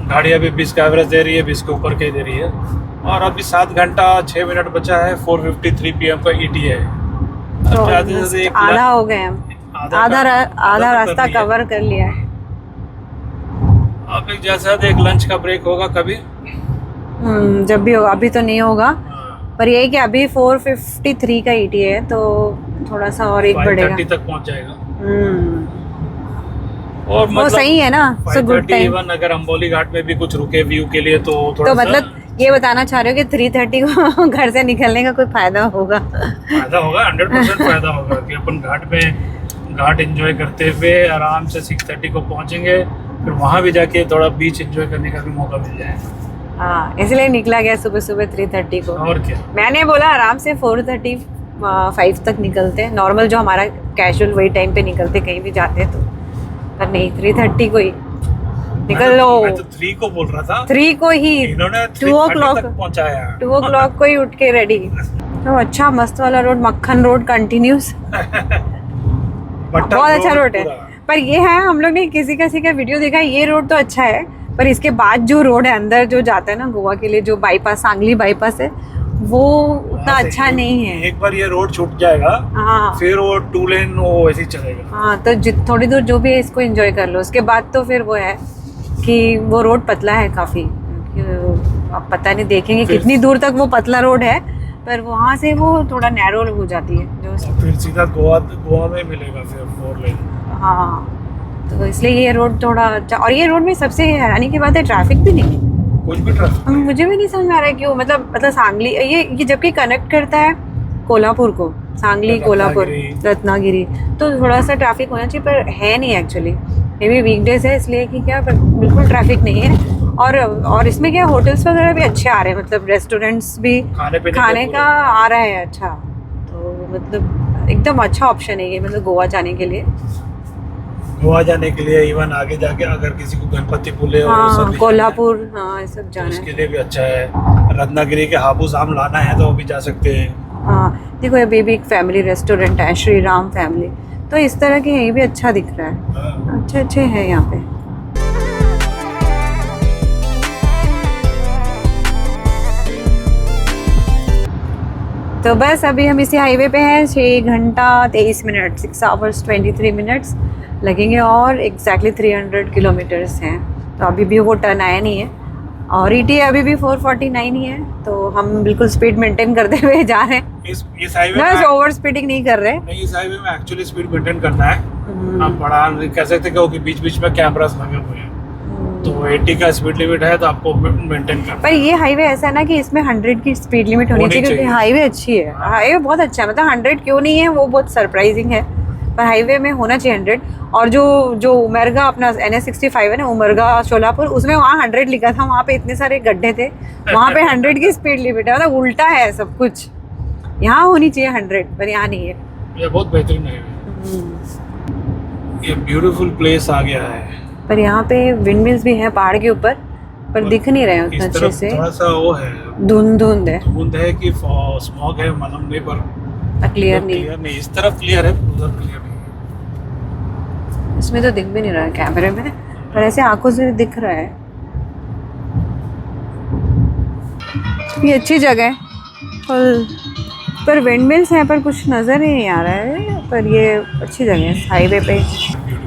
गाड़ी अभी 20 का एवरेज दे रही है, 20 के ऊपर के दे रही है, और अभी 7 घंटा 6 मिनट बचा है। 4:53 PM का ETA है। तो आधा हो गए हम, आधा रास्ता कवर कर लिया है। अब एक जैसा एक लंच का ब्रेक होगा कभी, जब भी होगा, अभी तो नहीं होगा, पर ये है कि अभी 4:53 का ETA है, तो थोड़ा सा और एक बढ़ेगा, 5:30 तक पहुंच जाएगा। और मतलब वो सही है ना, सो गुड टाइम। इवन अगर अंबोली घाट में भी कुछ रुके व्यू के लिए तो थोड़ा तो मतलब ये बताना चाह रहे हो कि 3:30 को घर से निकलने का कोई फायदा होगा? 100% फायदा होगा कि अपन घाट एंजॉय करते हुए आराम से 6:30 को पहुंचेंगे, फिर वहां भी जाके थोड़ा बीच एंजॉय करने का भी मौका मिल जाएगा। हाँ, इसलिए निकला गया सुबह 3:30 को। और क्या, मैंने बोला आराम से 4:35 तक निकलते हैं, नॉर्मल जो हमारा कैजुअल वही टाइम पे निकलते कहीं भी जाते तो, पर नहीं, 3:30 को ही निकल लो। मैं तो 3 को बोल रहा था, 3 को ही, इन्होंने 2 o'clock तक पहुंचाया, 2 o'clock को ही उठ के रेडी। तो अच्छा, मस्त वाला रोड, मक्खन रोड कंटिन्यूस बहुत अच्छा रोड है। पर ये है, हम लोग ने किसी का वीडियो देखा, ये रोड तो अच्छा है, पर इसके बाद जो रोड है अंदर जो जाता है ना गोवा के लिए, जो बाईपास, सांगली बाईपास है, वो उतना वहाँ से अच्छा नहीं है। एक बार ये रोड छूट जाएगा, हाँ फिर वो 2 लेन वो ऐसे ही चलेगा। हाँ, तो थोड़ी दूर जो भी है इसको एंजॉय कर लो, उसके बाद तो फिर वो है कि वो रोड पतला है काफ़ी। अब पता नहीं देखेंगे फिर- कितनी दूर तक वो पतला रोड है, पर वहाँ से वो थोड़ा नैरो हो जाती है जो। फिर सीधा गोवा में मिलेगा फिर 4 लेन। हाँ, तो इसलिए ये रोड थोड़ा अच्छा। और ये रोड में सबसे हैरानी की बात है, ट्रैफिक भी नहीं है। कुछ भी ट्रैफिक मुझे भी नहीं समझ में आ रहा है क्यों, मतलब सांगली ये जबकि कनेक्ट करता है कोल्हापुर को, सांगली कोल्हापुर रत्नागिरी, तो थोड़ा सा ट्रैफिक होना चाहिए, पर है नहीं एक्चुअली। मे बी वीकडेज है इसलिए कि क्या, पर बिल्कुल ट्रैफिक नहीं है। और इसमें क्या, होटल्स वगैरह भी अच्छे आ रहे हैं, मतलब रेस्टोरेंट्स भी खाने का आ रहा है अच्छा। तो मतलब एकदम अच्छा ऑप्शन है ये, मतलब गोवा जाने के लिए। गोवा जाने के लिए, इवन आगे जाके अगर किसी को गणपतिपुले और वो सब हाँ भी जाना कोल्हापुर, हाँ ये सब है, तो जाना उसके है। लिए भी अच्छा है। रत्नागिरी के हापुस आम लाना है तो वो भी जा सकते हैं। हाँ देखो, ये भी एक फैमिली रेस्टोरेंट है, श्री राम फैमिली, तो इस तरह के ये भी अच्छा दिख रहा है, हाँ। अच्छे अच्छे हैं यहाँ पे। तो बस अभी हम इसी हाईवे पे हैं, 6 घंटा 23 मिनट, 6 आवर्स 23 मिनट्स लगेंगे, और एग्जैक्टली 300 किलोमीटर्स हैं। तो अभी भी वो टर्न आया नहीं है, और ETA अभी भी 449 ही है, तो हम बिल्कुल स्पीड मेंटेन करते हुए जा रहे हैं। इस हाईवे बस में ओवर स्पीडिंग नहीं कर रहे। नहीं, इस हाईवे में एक्चुअली स्पीड मेंटेन करना है। आप बड़ा नहीं कह सकते क्योंकि बीच बीच में कैमरास लगे हुए हैं, तो 80 का स्पीड लिमिट है, तो आपको मेंटेन करना पर ये हाईवे ऐसा है ना कि इसमें 100 की स्पीड लिमिट होनी चाहिए, क्योंकि हाईवे अच्छी है, हाईवे बहुत अच्छा है। मतलब 100 क्यों नहीं है वो बहुत सरप्राइजिंग है, पर हाईवे में होना चाहिए 100। और जो उमरगा अपना NH65 है ना, उमरगा शोलापुर, उसमें वहाँ 100 लिखा था, वहाँ पे इतने सारे गड्ढे थे, वहाँ पे 100 की स्पीड लिमिट है, मतलब उल्टा है सब कुछ। यहाँ होनी चाहिए 100, पर यहाँ नहीं है। ये बहुत बेहतरीन हाईवे, ये ब्यूटीफुल प्लेस आ गया है। पर यहाँ पे विंडमिल्स भी हैं पहाड़ के ऊपर, पर दिख नहीं रहे उतना अच्छे से, थोड़ा सा वो है, धुंध है, धुंध है कि स्मॉग है मालूम नहीं, पर क्लियर नहीं। क्लियर नहीं। इस तरफ क्लियर है, उधर क्लियर नहीं है। इसमें तो दिख भी नहीं रहा है कैमरे में, पर ऐसे आंखों से दिख रहा है। ये अच्छी जगह है, पर विंडमिल्स हैं, पर कुछ नज़र ही नहीं आ रहा है, पर ये अच्छी जगह है हाईवे पे,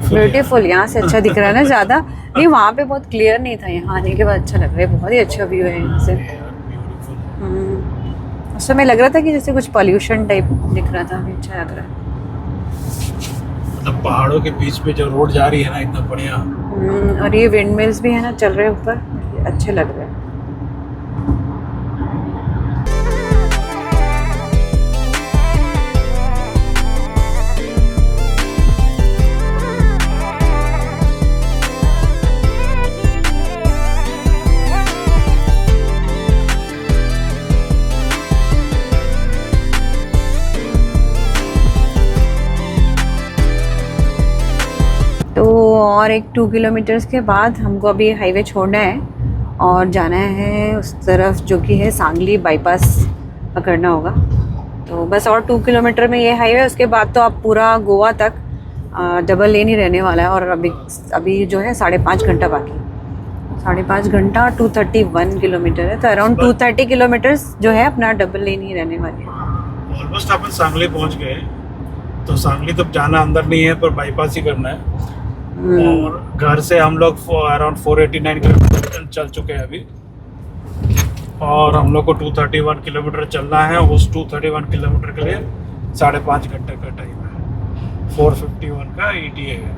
ब्यूटीफुल। यहाँ से अच्छा दिख रहा है ना ज़्यादा, नहीं वहाँ पे बहुत क्लियर नहीं था, यहाँ आने के बाद अच्छा लग रहा है, बहुत ही अच्छा व्यू है यहाँ से। उस समय लग रहा था कि जैसे कुछ पॉल्यूशन टाइप दिख रहा था, अभी अच्छा लग रहा है। मतलब पहाड़ों के बीच में जो रोड जा रही है ना, इतना बढ़िया। और ये विंडमिल्स भी है ना, चल रहे ऊपर, अच्छे लग रहे हैं। तो और एक 2 किलोमीटर्स के बाद हमको अभी हाईवे छोड़ना है और जाना है उस तरफ, जो कि है सांगली बाईपास पकड़ना होगा। तो बस और 2 किलोमीटर में ये हाईवे, उसके बाद तो आप पूरा गोवा तक डबल लेन ही रहने वाला है। और अभी जो है 5.5 घंटा बाकी, 5.5 घंटा 231 किलोमीटर है, तो अराउंड 230 किलोमीटर्स जो है अपना डबल लेन ही रहने वाले हैं। ऑलमोस्ट अपन सांगली पहुंच गए, तो सांगली तक जाना अंदर नहीं है, पर बाईपास ही करना है। और घर से हम लोग अराउंड 489 किलोमीटर चल चुके हैं अभी, और हम लोग को 231 किलोमीटर चलना है। उस 231 किलोमीटर के लिए 5.5 घंटे का टाइम है, 451 का ETA है।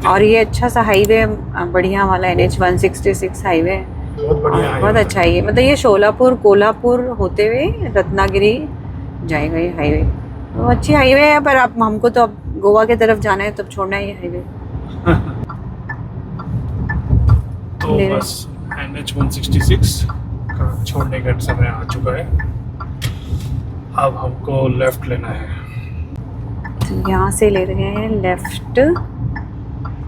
और ये अच्छा सा हाईवे, बढ़िया वाला NH166 हाईवे, बहुत बढ़िया है, बहुत अच्छा है ये। मतलब ये शोलापुर कोल्हापुर होते हुए रत्नागिरी जाएगा ये हाईवे, तो अच्छी हाईवे है। पर आप हमको तो अब गोवा के तरफ जाना है, तब छोड़ना है ये हाईवे। तो बस NH166 का छोड़ने का समय आ चुका है, अब हमको लेफ्ट लेना है। तो यहाँ से ले रहे हैं लेफ्ट,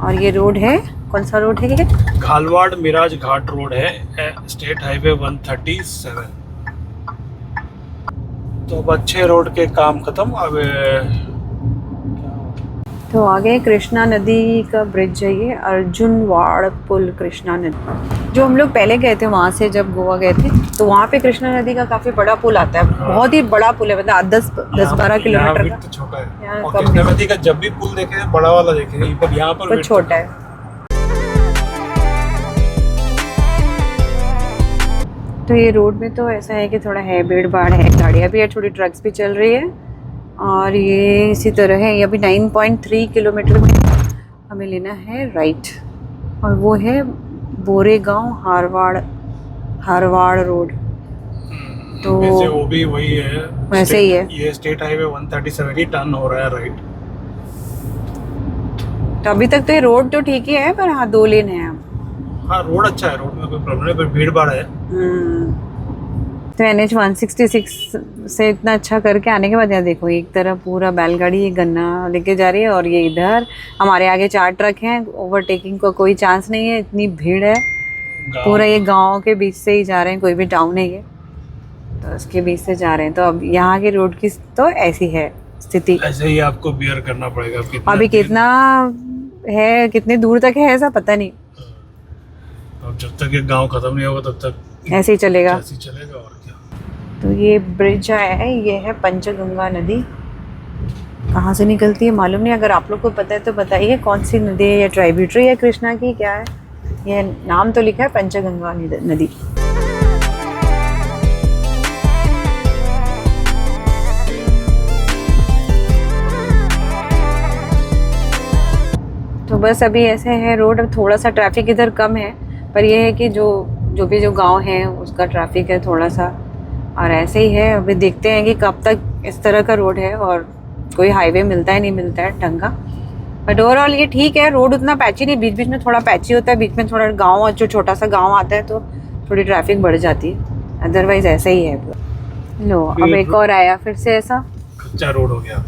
और ये रोड है, कौन सा रोड है ये? घालवाड़ मिराज घाट रोड है, स्टेट हाईवे 137। तो अब अच्छे रोड के काम खत्म। अब तो आगे कृष्णा नदी का ब्रिज है ये, अर्जुनवाड़ पुल कृष्णा नदी। जो हम लोग पहले गए थे वहाँ से, जब गोवा गए थे, तो वहाँ पे कृष्णा नदी का काफ़ी बड़ा पुल आता है, बहुत ही बड़ा पुल है, मतलब 10-12 किलोमीटर का। तो छोटा है। यहाँ और कम कृष्णा है। नदी का जब भी पुल देखे बड़ा वाला देखे, पर यहाँ पर कुछ छोटा है। तो ये रोड में तो ऐसा है कि थोड़ा है, भीड़ भाड़ है, गाड़ियाँ भी है, थोड़ी ट्रक्स भी चल रही है, और ये इसी तरह है। ये अभी 9.3 किलोमीटर में हमें लेना है राइट, और वो है बोरेगांव हारवाड़ रोड। तो वैसे वो भी वही है, वैसे ही है। ये स्टेट हाईवे 137 ही टर्न हो रहा है राइट। तो अभी तक तो ये रोड तो ठीक ही है, पर हाँ 2 लेन है। हाँ रोड अच्छा है, रोड में कोई प्रॉब्लम नहीं, पर भीड़ भाड़ है। तो NH 166 से इतना अच्छा करके आने के बाद यहाँ देखो, एक तरफ पूरा बैलगाड़ी ये गन्ना लेके जा रही है, और ये इधर हमारे आगे 4 ट्रक हैं, ओवरटेकिंग का कोई चांस नहीं है, इतनी भीड़ है। पूरा ये गांव के बीच से ही जा रहे हैं, कोई भी टाउन है ये, तो उसके बीच से जा रहे हैं। तो अब यहाँ की रोड की तो ऐसी है स्थिति। ऐसे ही आपको बियर करना पड़ेगा। अभी कितना है, कितने दूर तक है ऐसा पता नहीं, अब जब तक ये गांव खत्म नहीं होगा तब तक ऐसे ही चलेगा। ऐसे ही चलेगा और क्या। तो ये ब्रिज आया है, ये है पंचगंगा नदी। कहाँ से निकलती है मालूम नहीं, अगर आप लोग को पता है तो बताइए कौन सी नदी है, या ट्राइब्यूटरी है कृष्णा की, क्या है ये नाम तो लिखा है पंचगंगा नदी। तो बस अभी ऐसे है रोड, अब थोड़ा सा ट्रैफिक इधर कम है, पर यह है कि जो भी गांव है उसका ट्रैफिक है थोड़ा सा, और ऐसे ही है। अभी देखते हैं कि कब तक इस तरह का रोड है, और कोई हाईवे मिलता है नहीं मिलता है ढंग का। बट ओवरऑल ये ठीक है, रोड उतना पैची नहीं, बीच बीच में थोड़ा पैची होता है, बीच में थोड़ा गाँव, जो छोटा सा गाँव आता है तो थोड़ी ट्रैफिक बढ़ जाती है, अदरवाइज ऐसा ही है। लो अब एक और आया फिर से ऐसा कच्चा रोड हो गया।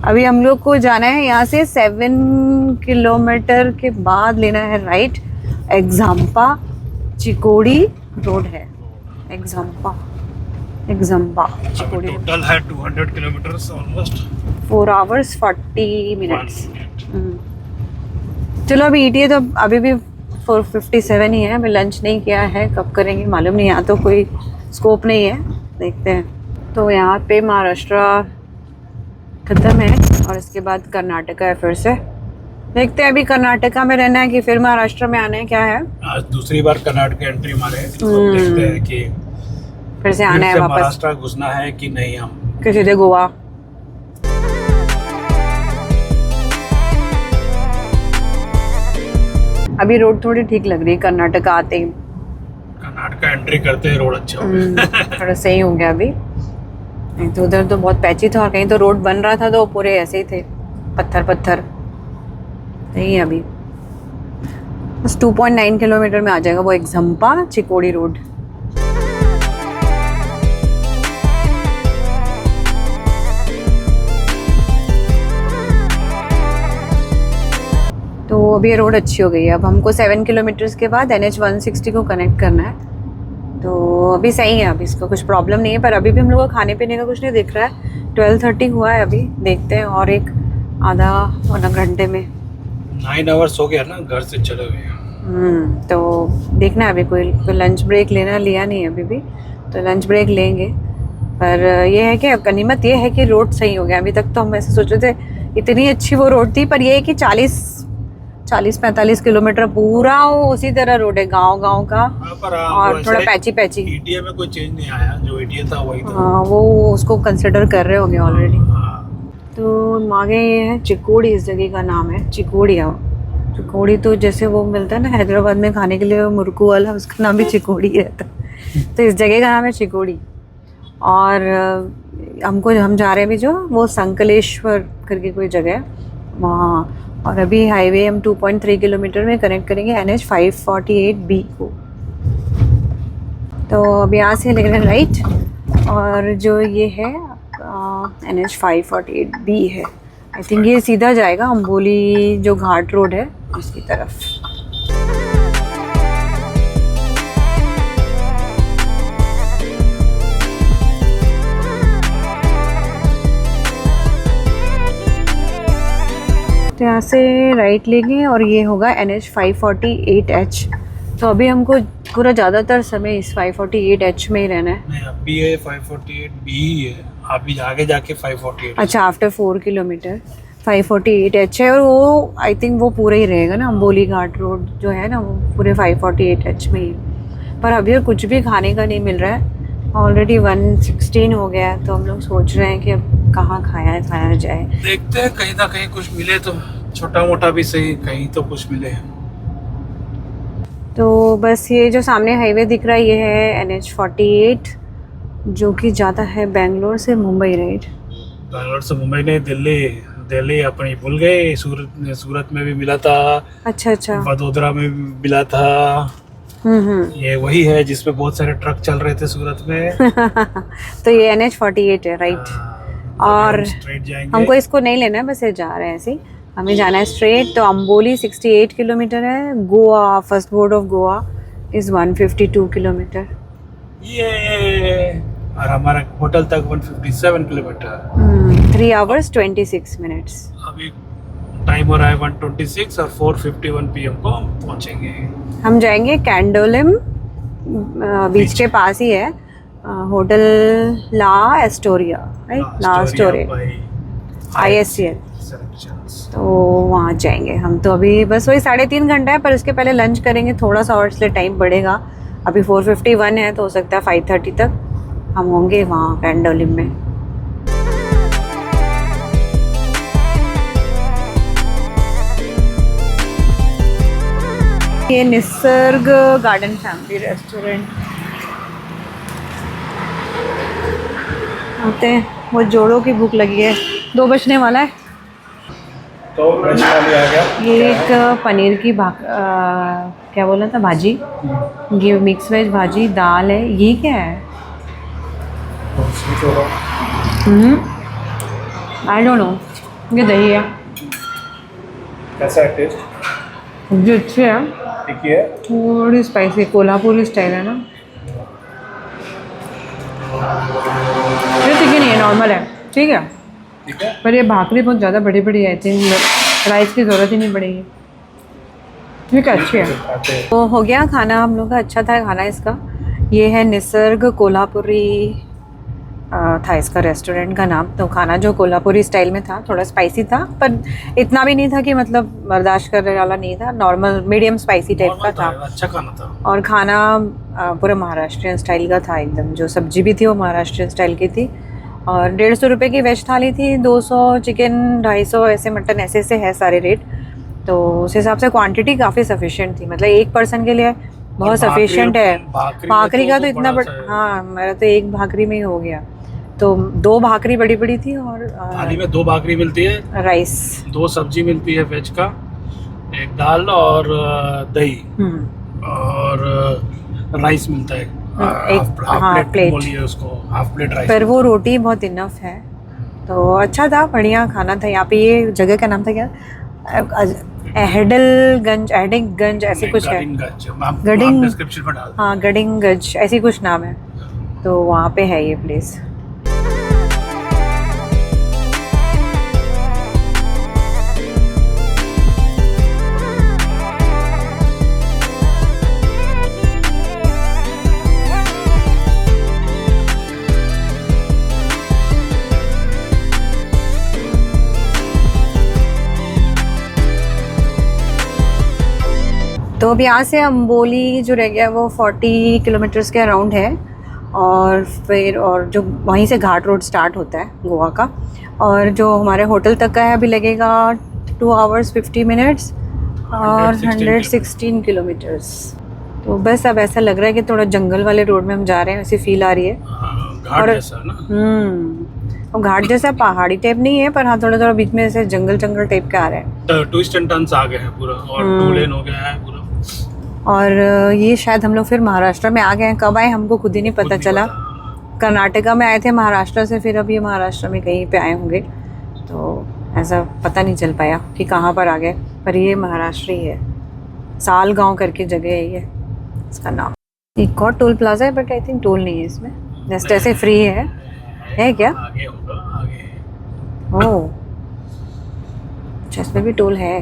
अभी हम लोग को जाना है यहाँ से 7 किलोमीटर के बाद लेना है राइट, एग्जाम्पा चिकोड़ी रोड है, एग्जाम्पा चिकोड़ी रोड। टोटल है 200 किलोमीटर ऑलमोस्ट, 4 hours 40 minutes। चलो अभी ETA तो अभी भी 4:57 ही है, अभी लंच नहीं किया है, कब करेंगे मालूम नहीं, यहाँ तो कोई स्कोप नहीं है, देखते हैं। तो यहाँ पे महाराष्ट्र खत्म है, और इसके बाद कर्नाटका है, फिर से देखते हैं अभी कर्नाटका में रहना है कि फिर महाराष्ट्र में आना है, क्या है। आज दूसरी बार कर्नाटक एंट्री मारे, तो देखते हैं कि फिर से आना है वापस, महाराष्ट्र घुसना है कि नहीं, हम कि सीधे गोवा। अभी रोड थोड़ी ठीक लग रही है कर्नाटका आते ही, कर्नाटका एंट्री करते ही रोड अच्छा हो गया। थोड़ा सही हो गया अभी, नहीं तो उधर तो बहुत पैची था, और कहीं तो रोड बन रहा था तो पूरे ऐसे ही थे, पत्थर नहीं है। अभी बस 2.9 किलोमीटर में आ जाएगा वो एग्जाम्पा चिकोड़ी रोड। तो अभी ये रोड अच्छी हो गई है। अब हमको 7 किलोमीटर्स के बाद NH 160 को कनेक्ट करना है, तो अभी सही है, अभी इसका कुछ प्रॉब्लम नहीं है। पर अभी भी हम लोग को खाने पीने का कुछ नहीं दिख रहा है। 12:30 हुआ है अभी, देखते हैं और एक आधा घंटे में 9 hours हो गया ना घर से चले हुए। तो देखना है अभी कोई लंच ब्रेक लिया नहीं है अभी भी, तो लंच ब्रेक लेंगे। पर ये है कि गनीमत ये है कि रोड सही हो गया। अभी तक तो हम ऐसे सोच रहे थे इतनी अच्छी वो रोड थी, पर ये है कि 40-45 किलोमीटर पूरा वो उसी तरह रोड है, गांव का। और थोड़ा पैची ETA में कोई चेंज नहीं आया, जो ETA था वही था। हाँ, वो उसको कंसिडर कर रहे होंगे ऑलरेडी। तो आगे ये है चिकोड़ी, इस जगह का नाम है चिकोड़ी। तो जैसे वो मिलता है ना हैदराबाद में खाने के लिए मुर्कू वाला, उसका नाम भी चिकोड़ी रहता है। तो इस जगह का नाम है चिकोड़ी। और हम जा रहे हैं अभी जो वो संकलेश्वर करके कोई जगह है वहाँ। और अभी हाईवे हम 2.3 किलोमीटर में कनेक्ट करेंगे NH 548B को। तो अब यहाँ से ले रहे राइट, और जो ये है NH 548B है, आई थिंक ये सीधा जाएगा अम्बोली जो घाट रोड है उसकी तरफ। तो यहाँ से राइट लेंगे और ये होगा NH 548H। तो अभी हमको पूरा ज़्यादातर समय इस 548H में ही रहना है। नहीं, अभी ये 548B ही है, अभी आगे जाके 548। अच्छा, आफ्टर 4 किलोमीटर 548H है, और वो आई थिंक वो पूरा ही रहेगा ना, अम्बोली घाट रोड जो है ना वो पूरे 548H में ही। पर अभी और कुछ भी खाने का नहीं मिल रहा है, ऑलरेडी 116 हो गया है, तो हम लोग सोच रहे हैं कि अब कहाँ खाया जाए। देखते हैं, कहीं ना कहीं कुछ मिले तो, छोटा मोटा भी सही, कहीं तो कुछ मिले। तो बस ये जो सामने हाईवे दिख रहा है ये है NH 48, जो कि जाता है बेंगलोर से मुंबई, राइट? बैंगलोर से मुंबई नहीं, दिल्ली अपनी भूल गए। सूरत में भी मिला था। अच्छा। वडोदरा में भी मिला था। ये वही है जिसपे बहुत सारे ट्रक चल रहे थे सूरत में। तो ये NH 48 है, राइट? और स्ट्रेट जाएंगे। हमको इसको नहीं लेना है, बस ये जा रहे हैं ऐसे ही, हमें जाना है स्ट्रेट। तो अम्बोली 68 किलोमीटर है, Goa first board of Goa is 152 kilometre. ये और हमारा होटल तक 157 किलोमीटर। 3 hours 26 minutes। अभी टाइम हो रहा है 1:26 और 4:51 PM को हम पहुंचेंगे। हम जाएंगे कैंडोलिम, बीच के पास ही है होटल ला एस्टोरिया, राइट? ला एस्टोरिया ISCL। तो वहाँ जाएंगे हम। तो अभी बस वही 3.5 घंटा है, पर इसके पहले लंच करेंगे थोड़ा सा, और इसलिए टाइम बढ़ेगा। अभी 4:51 है, तो हो सकता है 5:30 तक हम होंगे वहाँ कैंडोलिम में। ये निसर्ग गार्डन फैमिली रेस्टोरेंट आते हैं। वो जोड़ों की भूख लगी है, 2 बजने वाला है। तो वेज थाली आ गया। ये एक पनीर की क्या बोला था, भाजी, ये मिक्स वेज भाजी, दाल है। ये क्या है? I don't know. ये दही है। कैसा है टेस्ट? जो अच्छी है, ठीक है। थोड़ी स्पाइसी, कोल्हापुरी स्टाइल है ना। ये तीखी नहीं है, नॉर्मल है, ठीक है। ठीक है, पर ये भाकरी बहुत ज़्यादा बड़ी बड़ी है, आई थिंक राइस की ज़रूरत ही नहीं पड़ेगी। ठीक है, अच्छी है। तो हो गया खाना हम लोग का, अच्छा था खाना इसका। ये है निसर्ग कोल्हापुरी था इसका रेस्टोरेंट का नाम। तो खाना जो कोल्हापुरी स्टाइल में था, थोड़ा स्पाइसी था, पर इतना भी नहीं था कि मतलब बर्दाश्त करने वाला नहीं था, नॉर्मल मीडियम स्पाइसी टाइप का था। अच्छा खाना था। और खाना पूरा महाराष्ट्रियन स्टाइल का था एकदम। जो सब्जी भी थी वो महाराष्ट्रियन स्टाइल की थी। और 150 रुपये की वेज थाली थी, 200 चिकन, 250 ऐसे मटन, ऐसे है सारे रेट। तो उस हिसाब से क्वांटिटी काफ़ी सफिशिएंट थी, मतलब एक पर्सन के लिए बहुत सफिशिएंट है। भाकरी का तो इतना बड़ा, हाँ मेरा तो एक भाकरी में ही हो गया। तो 2 भाकरी बड़ी बड़ी थी, और थाली में 2 भाकरी मिलती है, राइस, 2 सब्जी मिलती है वेज का, एक दाल और दही, और राइस मिलता है एक हाफ प्लेट बोलिए उसको, हाफ प्लेट राइस। पर वो रोटी बहुत इनफ है। तो अच्छा था, बढ़िया खाना था। यहाँ पे ये जगह का नाम था क्या, हेडिंगगंज ऐसे कुछ है, गडिंग, डिस्क्रिप्शन में डाल। हाँ गडिंगगंज ऐसी कुछ नाम है। तो वहाँ पे है ये प्लेस। तो अब यहाँ से अम्बोली जो रह गया वो 40 किलोमीटर्स के अराउंड है। और फिर और जो वहीं से घाट रोड स्टार्ट होता है गोवा का, और जो हमारे होटल तक का है अभी लगेगा 2 hours 50 minutes और 116 किलोमीटर्स। तो बस अब ऐसा लग रहा है कि थोड़ा जंगल वाले रोड में हम जा रहे हैं, ऐसी फील आ रही है। घाट जैसा ना। और घाट जैसा पहाड़ी टाइप नहीं है, पर हाँ थोड़ा थोड़ा बीच में से जंगल जंगल टाइप का आ रहा है। ट्विस्ट एंड टर्न्स आ गए हैं पूरा, और 2 लेन हो गया है पूरा। और ये शायद हम लोग फिर महाराष्ट्र में आ गए हैं। कब आए हमको खुद ही नहीं पता चला। कर्नाटका में आए थे महाराष्ट्र से, फिर अब ये महाराष्ट्र में कहीं पे आए होंगे, तो ऐसा पता नहीं चल पाया कि कहाँ पर आ गए। पर ये महाराष्ट्र ही है, सालगांव करके जगह है ये, इसका नाम। एक और टोल प्लाजा है, बट आई थिंक टोल नहीं है इसमें, जस्ट ऐसे फ्री है क्या? आगे होगा, आगे। ओह अच्छा इसमें भी टोल है?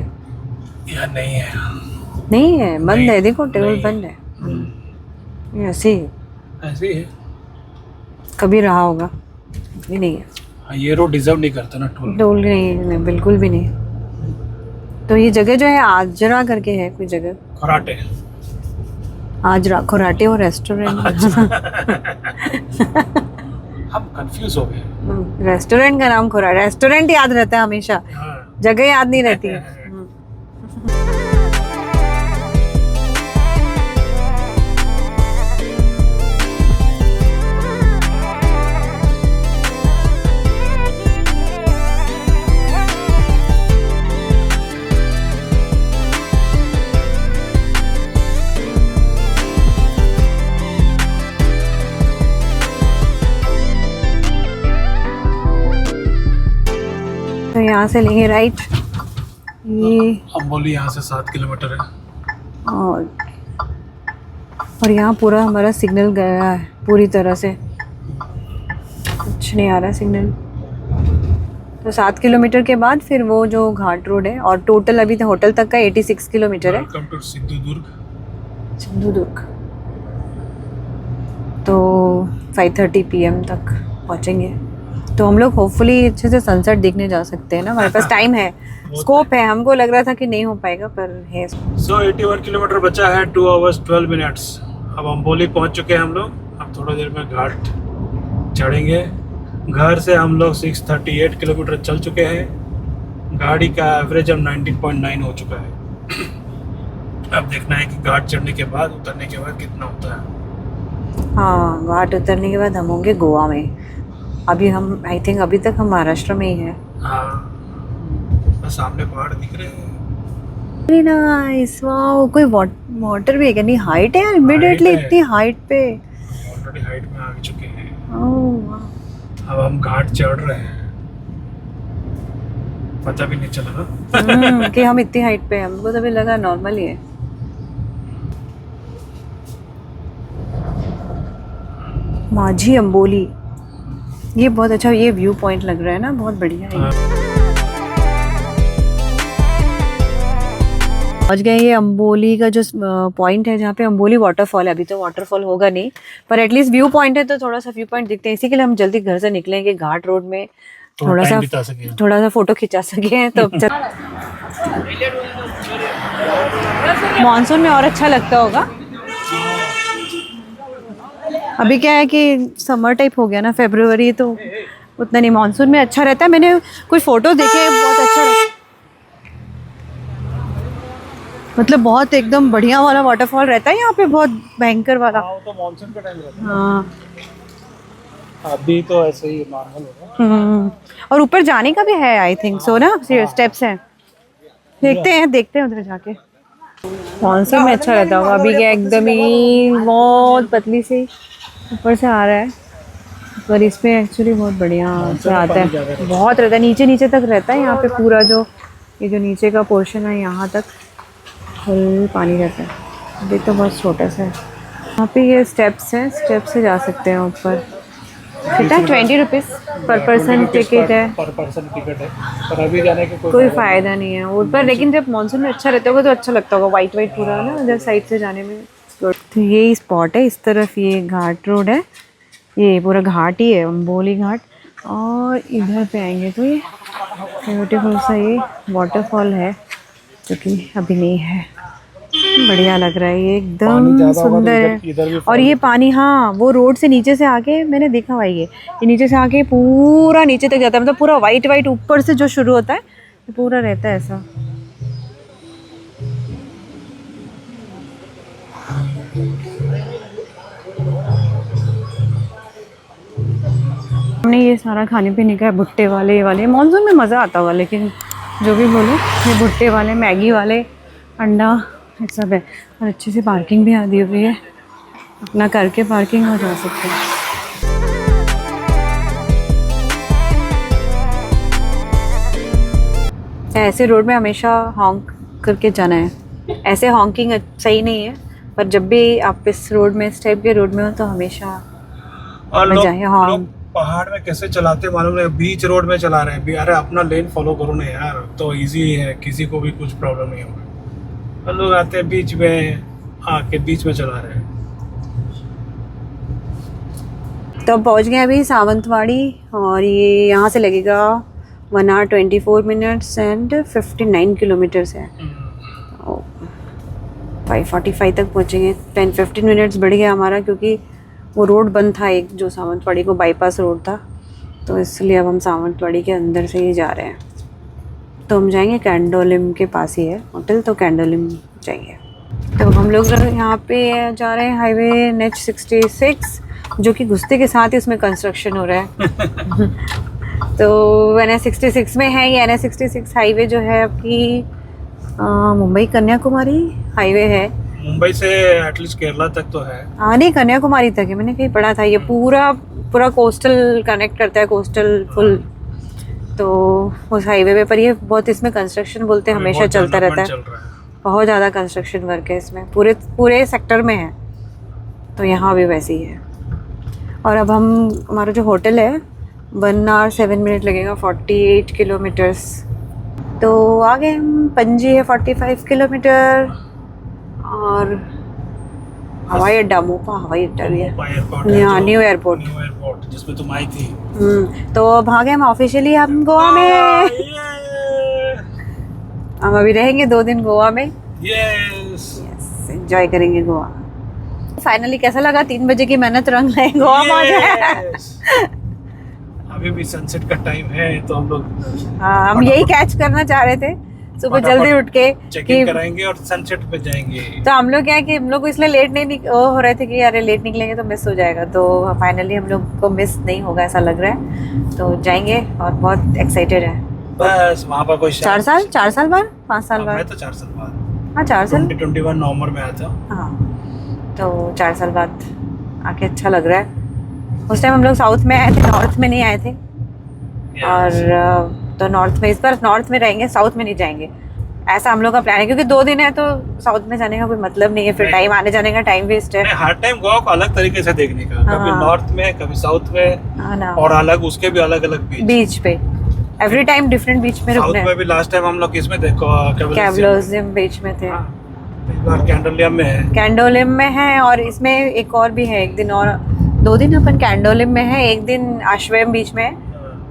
या नहीं है? नहीं है, बंद नहीं, है, देखो टोल नहीं। बंद है। ये ऐसे ही ऐसे ही है। कभी रहा होगा, कभी नहीं है। हाँ, ये रोड डिजर्व नहीं करता ना टोल। टोल नहीं, बिल्कुल भी नहीं। तो ये जगह जो है आजरा करके है कोई जगह, खराटे। आजरा खोराटे और रेस्टोरेंट। हम कंफ्यूज हो गए। रेस्टोरेंट का नाम खोरा, रेस्टोरेंट याद रहता है हमेशा, हाँ। जगह याद नहीं रहती है। तो यहाँ से लेंगे राइट, ये अम्बोली यहाँ से 7 किलोमीटर है। और यहाँ पूरा हमारा सिग्नल गया है पूरी तरह से, कुछ नहीं आ रहा सिग्नल। तो 7 किलोमीटर के बाद फिर वो जो घाट रोड है, और टोटल अभी तो होटल तक का 86 किलोमीटर है। Welcome to Sindhudurg. सिंधुदुर्ग। तो 5:30 PM तक पहुँचेंगे। तो हम लोग होपफुली अच्छे से सनसेट देखने जा सकते हैं ना, हमारे पास टाइम है, स्कोप है। हमको लग रहा था कि नहीं हो पाएगा, पर है। सो 81 किलोमीटर बचा है, 2 hours 12 minutes। अब अम्बोली पहुंच चुके हैं हम लोग। अब थोड़ा देर में घाट चढ़ेंगे। घर से हम लोग 638 किलोमीटर चल चुके हैं। गाड़ी का एवरेज अब 19.9 हो चुका है। अब देखना है कि घाट चढ़ने के बाद, उतरने के बाद कितना होता है। हाँ, घाट उतरने के बाद हम होंगे गोवा में। अभी हम आई थिंक अभी तक हम महाराष्ट्र में ही हैं। हाँ, बस सामने पहाड़ दिख रहे हैं। Very nice, wow. कोई वाटर भी है क्या? नहीं, हाइट है यार, इमीडिएटली Height है। इतनी हाइट पे। ऑलरेडी हाइट में आ चुके हैं। ओह अब हम घाट चढ़ रहे हैं। पता भी नहीं चला ना। कि हम इतनी हाइट पे हैं। हमको तो अभी लगा नॉर्मल ही है। माझी अम्बोली, ये बहुत अच्छा, ये व्यू पॉइंट लग रहा है ना, बहुत बढ़िया है। पहुंच गए ये अम्बोली का जो पॉइंट है, जहाँ पे अम्बोली वाटरफॉल है। अभी तो वाटरफॉल होगा नहीं, पर एटलीस्ट व्यू पॉइंट है, तो थोड़ा सा व्यू पॉइंट दिखते हैं। इसी के लिए हम जल्दी घर से निकलेंगे घाट रोड में, थोड़ा सा फोटो खिंचा सके। तो मानसून में और अच्छा लगता होगा। अभी क्या है कि समर टाइप हो गया ना, फरवरी, तो उतना नहीं। मानसून में अच्छा रहता है। मैंने कुछ फोटो देखे, बहुत अच्छा रहता, मतलब बहुत एकदम बढ़िया वाला वाटरफॉल रहता है यहाँ पे, बहुत भयंकर वाला। हाँ, तो मानसून का टाइम रहता है। हाँ, अभी तो ऐसे ही नॉर्मल होगा। और ऊपर जाने का भी है आई थिंक सो ना, स्टेप्स हैं। देखते हैं उधर जाके। मानसून में अच्छा रहता होगा। अभी क्या एकदम ही बहुत पतली सी ऊपर से आ रहा है, पर इसमें एक्चुअली बहुत बढ़िया से आता है। बहुत रहता है, नीचे तक रहता है यहाँ पे पूरा। जो ये जो नीचे का पोर्शन है, यहाँ तक फुल पानी रहता है। अभी तो बहुत छोटा सा है। यहाँ पे ये स्टेप्स हैं, स्टेप से जा सकते हैं ऊपर। कितना? 20 रुपीज़ पर पर्सन टिकट है। पर पर्सन टिकट है, पर अभी जाने का कोई फायदा नहीं है ऊपर। लेकिन जब मानसून में अच्छा रहता होगा तो अच्छा लगता होगा, वाइट पूरा ना उधर साइड से जाने में। तो ये स्पॉट है, इस तरफ ये घाट रोड है, ये पूरा घाट ही है, अम्बोली घाट। और इधर पे आएंगे तो ये ब्यूटीफुल सा ये वाटरफॉल है, जो कि अभी नहीं है। बढ़िया लग रहा है ये, एकदम सुंदर है। और ये पानी, हाँ, वो रोड से नीचे से आके, मैंने देखा हुआ ये नीचे से आके पूरा नीचे तक जाता है। मतलब पूरा वाइट ऊपर से जो शुरू होता है, पूरा रहता है ऐसा। हमने ये सारा खाने पीने का भुट्टे वाले मानसून में मज़ा आता होगा, लेकिन जो भी बोलो, ये भुट्टे वाले, मैगी वाले, अंडा, ये सब है। और अच्छे से पार्किंग भी दी हुई है, अपना करके पार्किंग हो जा सकते हैं। ऐसे रोड में हमेशा हॉन्क करके जाना है। ऐसे हॉन्किंग सही नहीं है, पर जब भी आप इस रोड में, इस टाइप के रोड में हो, तो हमेशा और पहाड़ में कैसे चलाते मालूम नहीं, बीच रोड में चला रहे हैं भी। अरे अपना लेन फॉलो करो ना यार, तो इजी है, किसी को भी कुछ प्रॉब्लम नहीं होगा। लोग आते हैं बीच में, आके बीच में चला रहे हैं। तो अब पहुँच गए अभी सावंतवाड़ी, और ये यहाँ से लगेगा 1 hour 24 minutes एंड 59 किलोमीटर्स है। 5:45 तक पहुँचेंगे। 10-15 मिनट्स बढ़ गया हमारा, क्योंकि वो रोड बंद था एक, जो सावंतवाड़ी को बाईपास रोड था, तो इसलिए अब हम सावंतवाड़ी के अंदर से ही जा रहे हैं। तो हम जाएंगे, कैंडोलिम के पास ही है होटल, तो कैंडोलिम जाएंगे। तो हम लोग यहाँ पे जा रहे हैं हाईवे NH66, जो कि घुसते के साथ ही उसमें कंस्ट्रक्शन हो रहा है। तो NH66 में है ये। NH66 हाईवे जो है आपकी मुंबई कन्याकुमारी हाईवे है। मुंबई से एटलीस्ट केरला तक तो है। हाँ नहीं, कन्याकुमारी तक है, मैंने कहीं पढ़ा था। ये पूरा पूरा कोस्टल कनेक्ट करता है, कोस्टल फुल। तो उस हाईवे पे, पर ये बहुत, इसमें कंस्ट्रक्शन बोलते हैं हमेशा चलता रहता है। बहुत ज़्यादा कंस्ट्रक्शन वर्क है इसमें, पूरे सेक्टर में है। तो यहाँ भी वैसे ही है। और अब हमारा जो होटल है 1 hour 7 minutes लगेगा, 48 किलोमीटर्स। तो आगे हम पणजी है 45 किलोमीटर, और हवाई अड्डा, मोपा हवाई अड्डा भी है यहाँ, न्यू एयरपोर्ट जिसमें तुम आई थी। तो भागे हम ऑफिशियली, हम गोवा में। हम अभी रहेंगे 2 दिन गोवा में। यस, एंजॉय करेंगे गोवा। फाइनली कैसा लगा? 3 बजे की मेहनत रंग लाए, गोवा पहुंचे। अभी भी सनसेट का टाइम है, तो हम लोग हम यही कैच करना चाह रहे थे, सुबह जल्दी उठ के चेकिंग कराएंगे और सनसेट पे जाएंगे। तो हम लोग क्या है कि हम लोग को इसलिए लेट नहीं हो रहे थे कि अरे लेट निकलेंगे तो मिस हो जाएगा। तो फाइनली हम लोग को मिस नहीं होगा ऐसा लग रहा है, तो जाएंगे और बहुत एक्साइटेड है। बस वहाँ पर कोई 4 साल बाद, 5 साल बाद। मैं तो 4 साल बाद। हाँ 4 साल, 2021 नवंबर में आया था। हाँ, तो 4 साल बाद आके अच्छा लग रहा है। उस टाइम हम लोग साउथ में आए थे, नॉर्थ में नहीं आए थे। और तो नॉर्थ में, इस बार नॉर्थ में रहेंगे, साउथ में नहीं जाएंगे, ऐसा हम लोग का प्लान है। क्योंकि 2 दिन है तो साउथ में जाने का कोई मतलब नहीं है, फिर टाइम आने जाने का टाइम वेस्ट है। हर टाइम गोवा को अलग तरीके से देखने का, कभी नॉर्थ में, कभी साउथ में, हाँ और अलग उसके भी अलग अलग बीच पे, एवरी टाइम डिफरेंट बीच में रुकना है। साउथ में भी लास्ट टाइम हम लोग इसमें देखो कैवलोजियम बीच में थे। कैंडोलियम में है। कैंडोलिम में है, और इसमें एक और भी है, एक दिन और 2 दिन अपन कैंडोलिम में है, एक दिन आश्वेम बीच में है।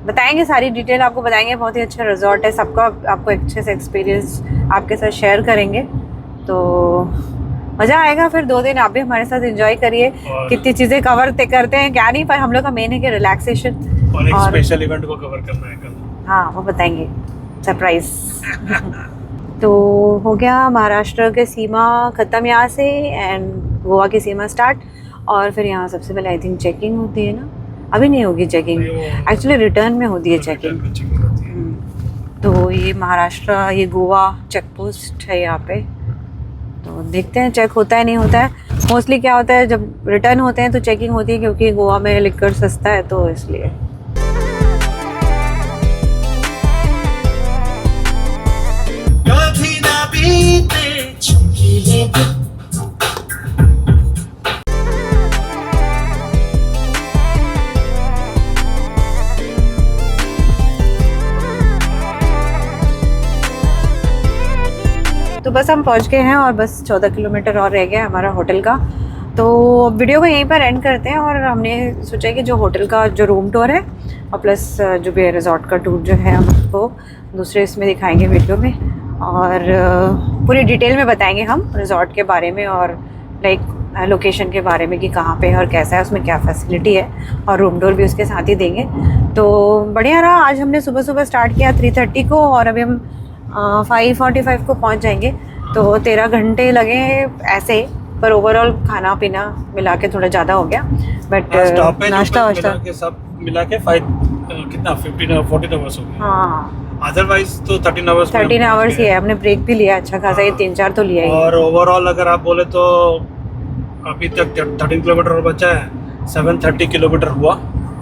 बताएंगे सारी डिटेल आपको, बताएंगे। बहुत ही अच्छा रिजॉर्ट है, सबका आपको अच्छे से एक्सपीरियंस आपके साथ शेयर करेंगे, तो मज़ा आएगा। फिर 2 दिन आप भी हमारे साथ एंजॉय करिए। कितनी चीज़ें कवर करते हैं क्या नहीं, पर हम लोग का मेन है कि रिलैक्सेशन और एक स्पेशल इवेंट को कवर करना है कल। हाँ, वो बताएंगे, सरप्राइज। तो हो गया महाराष्ट्र के सीमा ख़त्म यहाँ से, एंड गोवा की सीमा स्टार्ट। और फिर यहाँ सबसे पहले आई थिंक चेकिंग होती है ना, अभी नहीं होगी चेकिंग, एक्चुअली रिटर्न में होती है चेकिंग। तो ये महाराष्ट्र, ये गोवा चेक पोस्ट है यहाँ पे, तो देखते हैं चेक होता है नहीं होता है। मोस्टली क्या होता है, जब रिटर्न होते हैं तो चेकिंग होती है, क्योंकि गोवा में लिकर सस्ता है, तो इसलिए। तो बस हम पहुंच गए हैं, और बस 14 किलोमीटर और रह गया हमारा होटल का। तो वीडियो को यहीं पर एंड करते हैं, और हमने सोचा कि जो होटल का जो रूम टूर है, और प्लस जो भी रिजॉर्ट का टूर जो है, हम आपको दूसरे इसमें दिखाएंगे वीडियो में, और पूरी डिटेल में बताएंगे हम रिजॉर्ट के बारे में, और लाइक लोकेशन के बारे में कि कहाँ पे है और कैसा है, उसमें क्या फैसिलिटी है, और रूम टूर भी उसके साथ ही देंगे। तो बढ़िया रहा। आज हमने सुबह सुबह स्टार्ट किया 3:30 को, और अभी हम 5:45 को पहुंच जाएंगे। तो 13 घंटे लगे ऐसे, पर ओवरऑल खाना पीना मिला के थोड़ा ज़्यादा हो गया, बट नाश्ता वाश्ता सब मिला के 14 आवर्स हो गए। हाँ, अदरवाइज तो 13 आवर्स 13 आवर्स ही है। हमने ब्रेक भी लिया अच्छा खासा, ये 3-4 तो लिया ही। और ओवरऑल अगर आप बोले तो अभी तक 13 किलोमीटर और बचा है, 730 किलोमीटर हुआ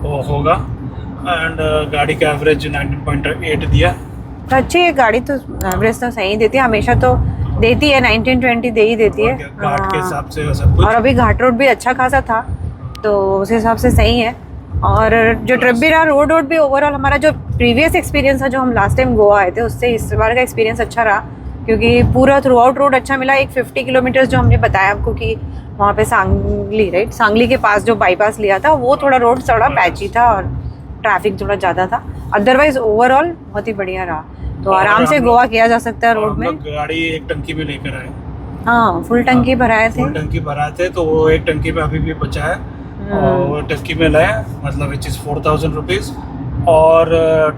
वो होगा, एंड गाड़ी का एवरेज 19.8 दिया। तो अच्छी है गाड़ी, तो एवरेज तो सही देती है, हमेशा तो देती है 19-20 दे ही देती है घाट के हिसाब से सब कुछ। और अभी घाट रोड भी अच्छा खासा था, तो उस हिसाब से सही है। और जो ट्रिप भी रहा, रोड भी ओवरऑल हमारा जो प्रीवियस एक्सपीरियंस था, जो हम लास्ट टाइम गोवा आए थे, उससे इस बार का एक्सपीरियंस अच्छा रहा, क्योंकि पूरा थ्रू आउट रोड अच्छा मिला। एक 50 किलोमीटर्स जो हमने बताया आपको कि वहाँ पे सांगली, राइट, सांगली के पास जो बाईपास लिया था, वो थोड़ा रोड थोड़ा पैची था और ट्रैफिक थोड़ा ज़्यादा था। अदरवाइज ओवरऑल बहुत ही बढ़िया रहा। तो आराम से गोवा किया जा सकता है रोड में। गाड़ी एक टंकी में लेकर आए, हाँ, फुल टंकी भराए थे। फुल टंकी भराए थे, तो वो एक टंकी में अभी भी बचा है और वो टंकी में लाए, मतलब विच इज़ 4000 रुपीज़। और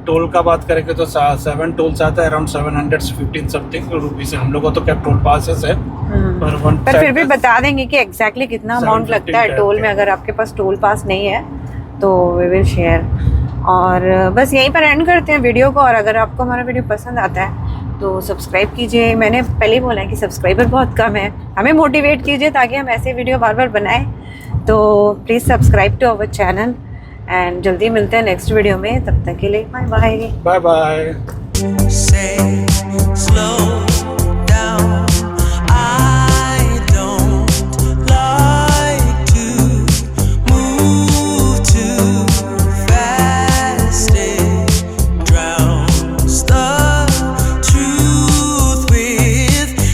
टोल का बात करेंगे तो 7 टोल्स आता है, अराउंड 715 समथिंग रुपीज़। हम लोगों तो क्या टोल पासेस है, पर फिर भी बता देंगे कि एग्जैक्टली कितना अमाउंट लगता है टोल में, अगर आपके पास टोल पास नहीं है तो वी विल शेयर। और बस यहीं पर एंड करते हैं वीडियो को। और अगर आपको हमारा वीडियो पसंद आता है तो सब्सक्राइब कीजिए। मैंने पहले ही बोला है कि सब्सक्राइबर बहुत कम है, हमें मोटिवेट कीजिए ताकि हम ऐसे वीडियो बार बार बनाएं। तो please subscribe to our channel and जल्दी मिलते हैं नेक्स्ट वीडियो में। तब तक के लिए बाय बाय। Bye bye.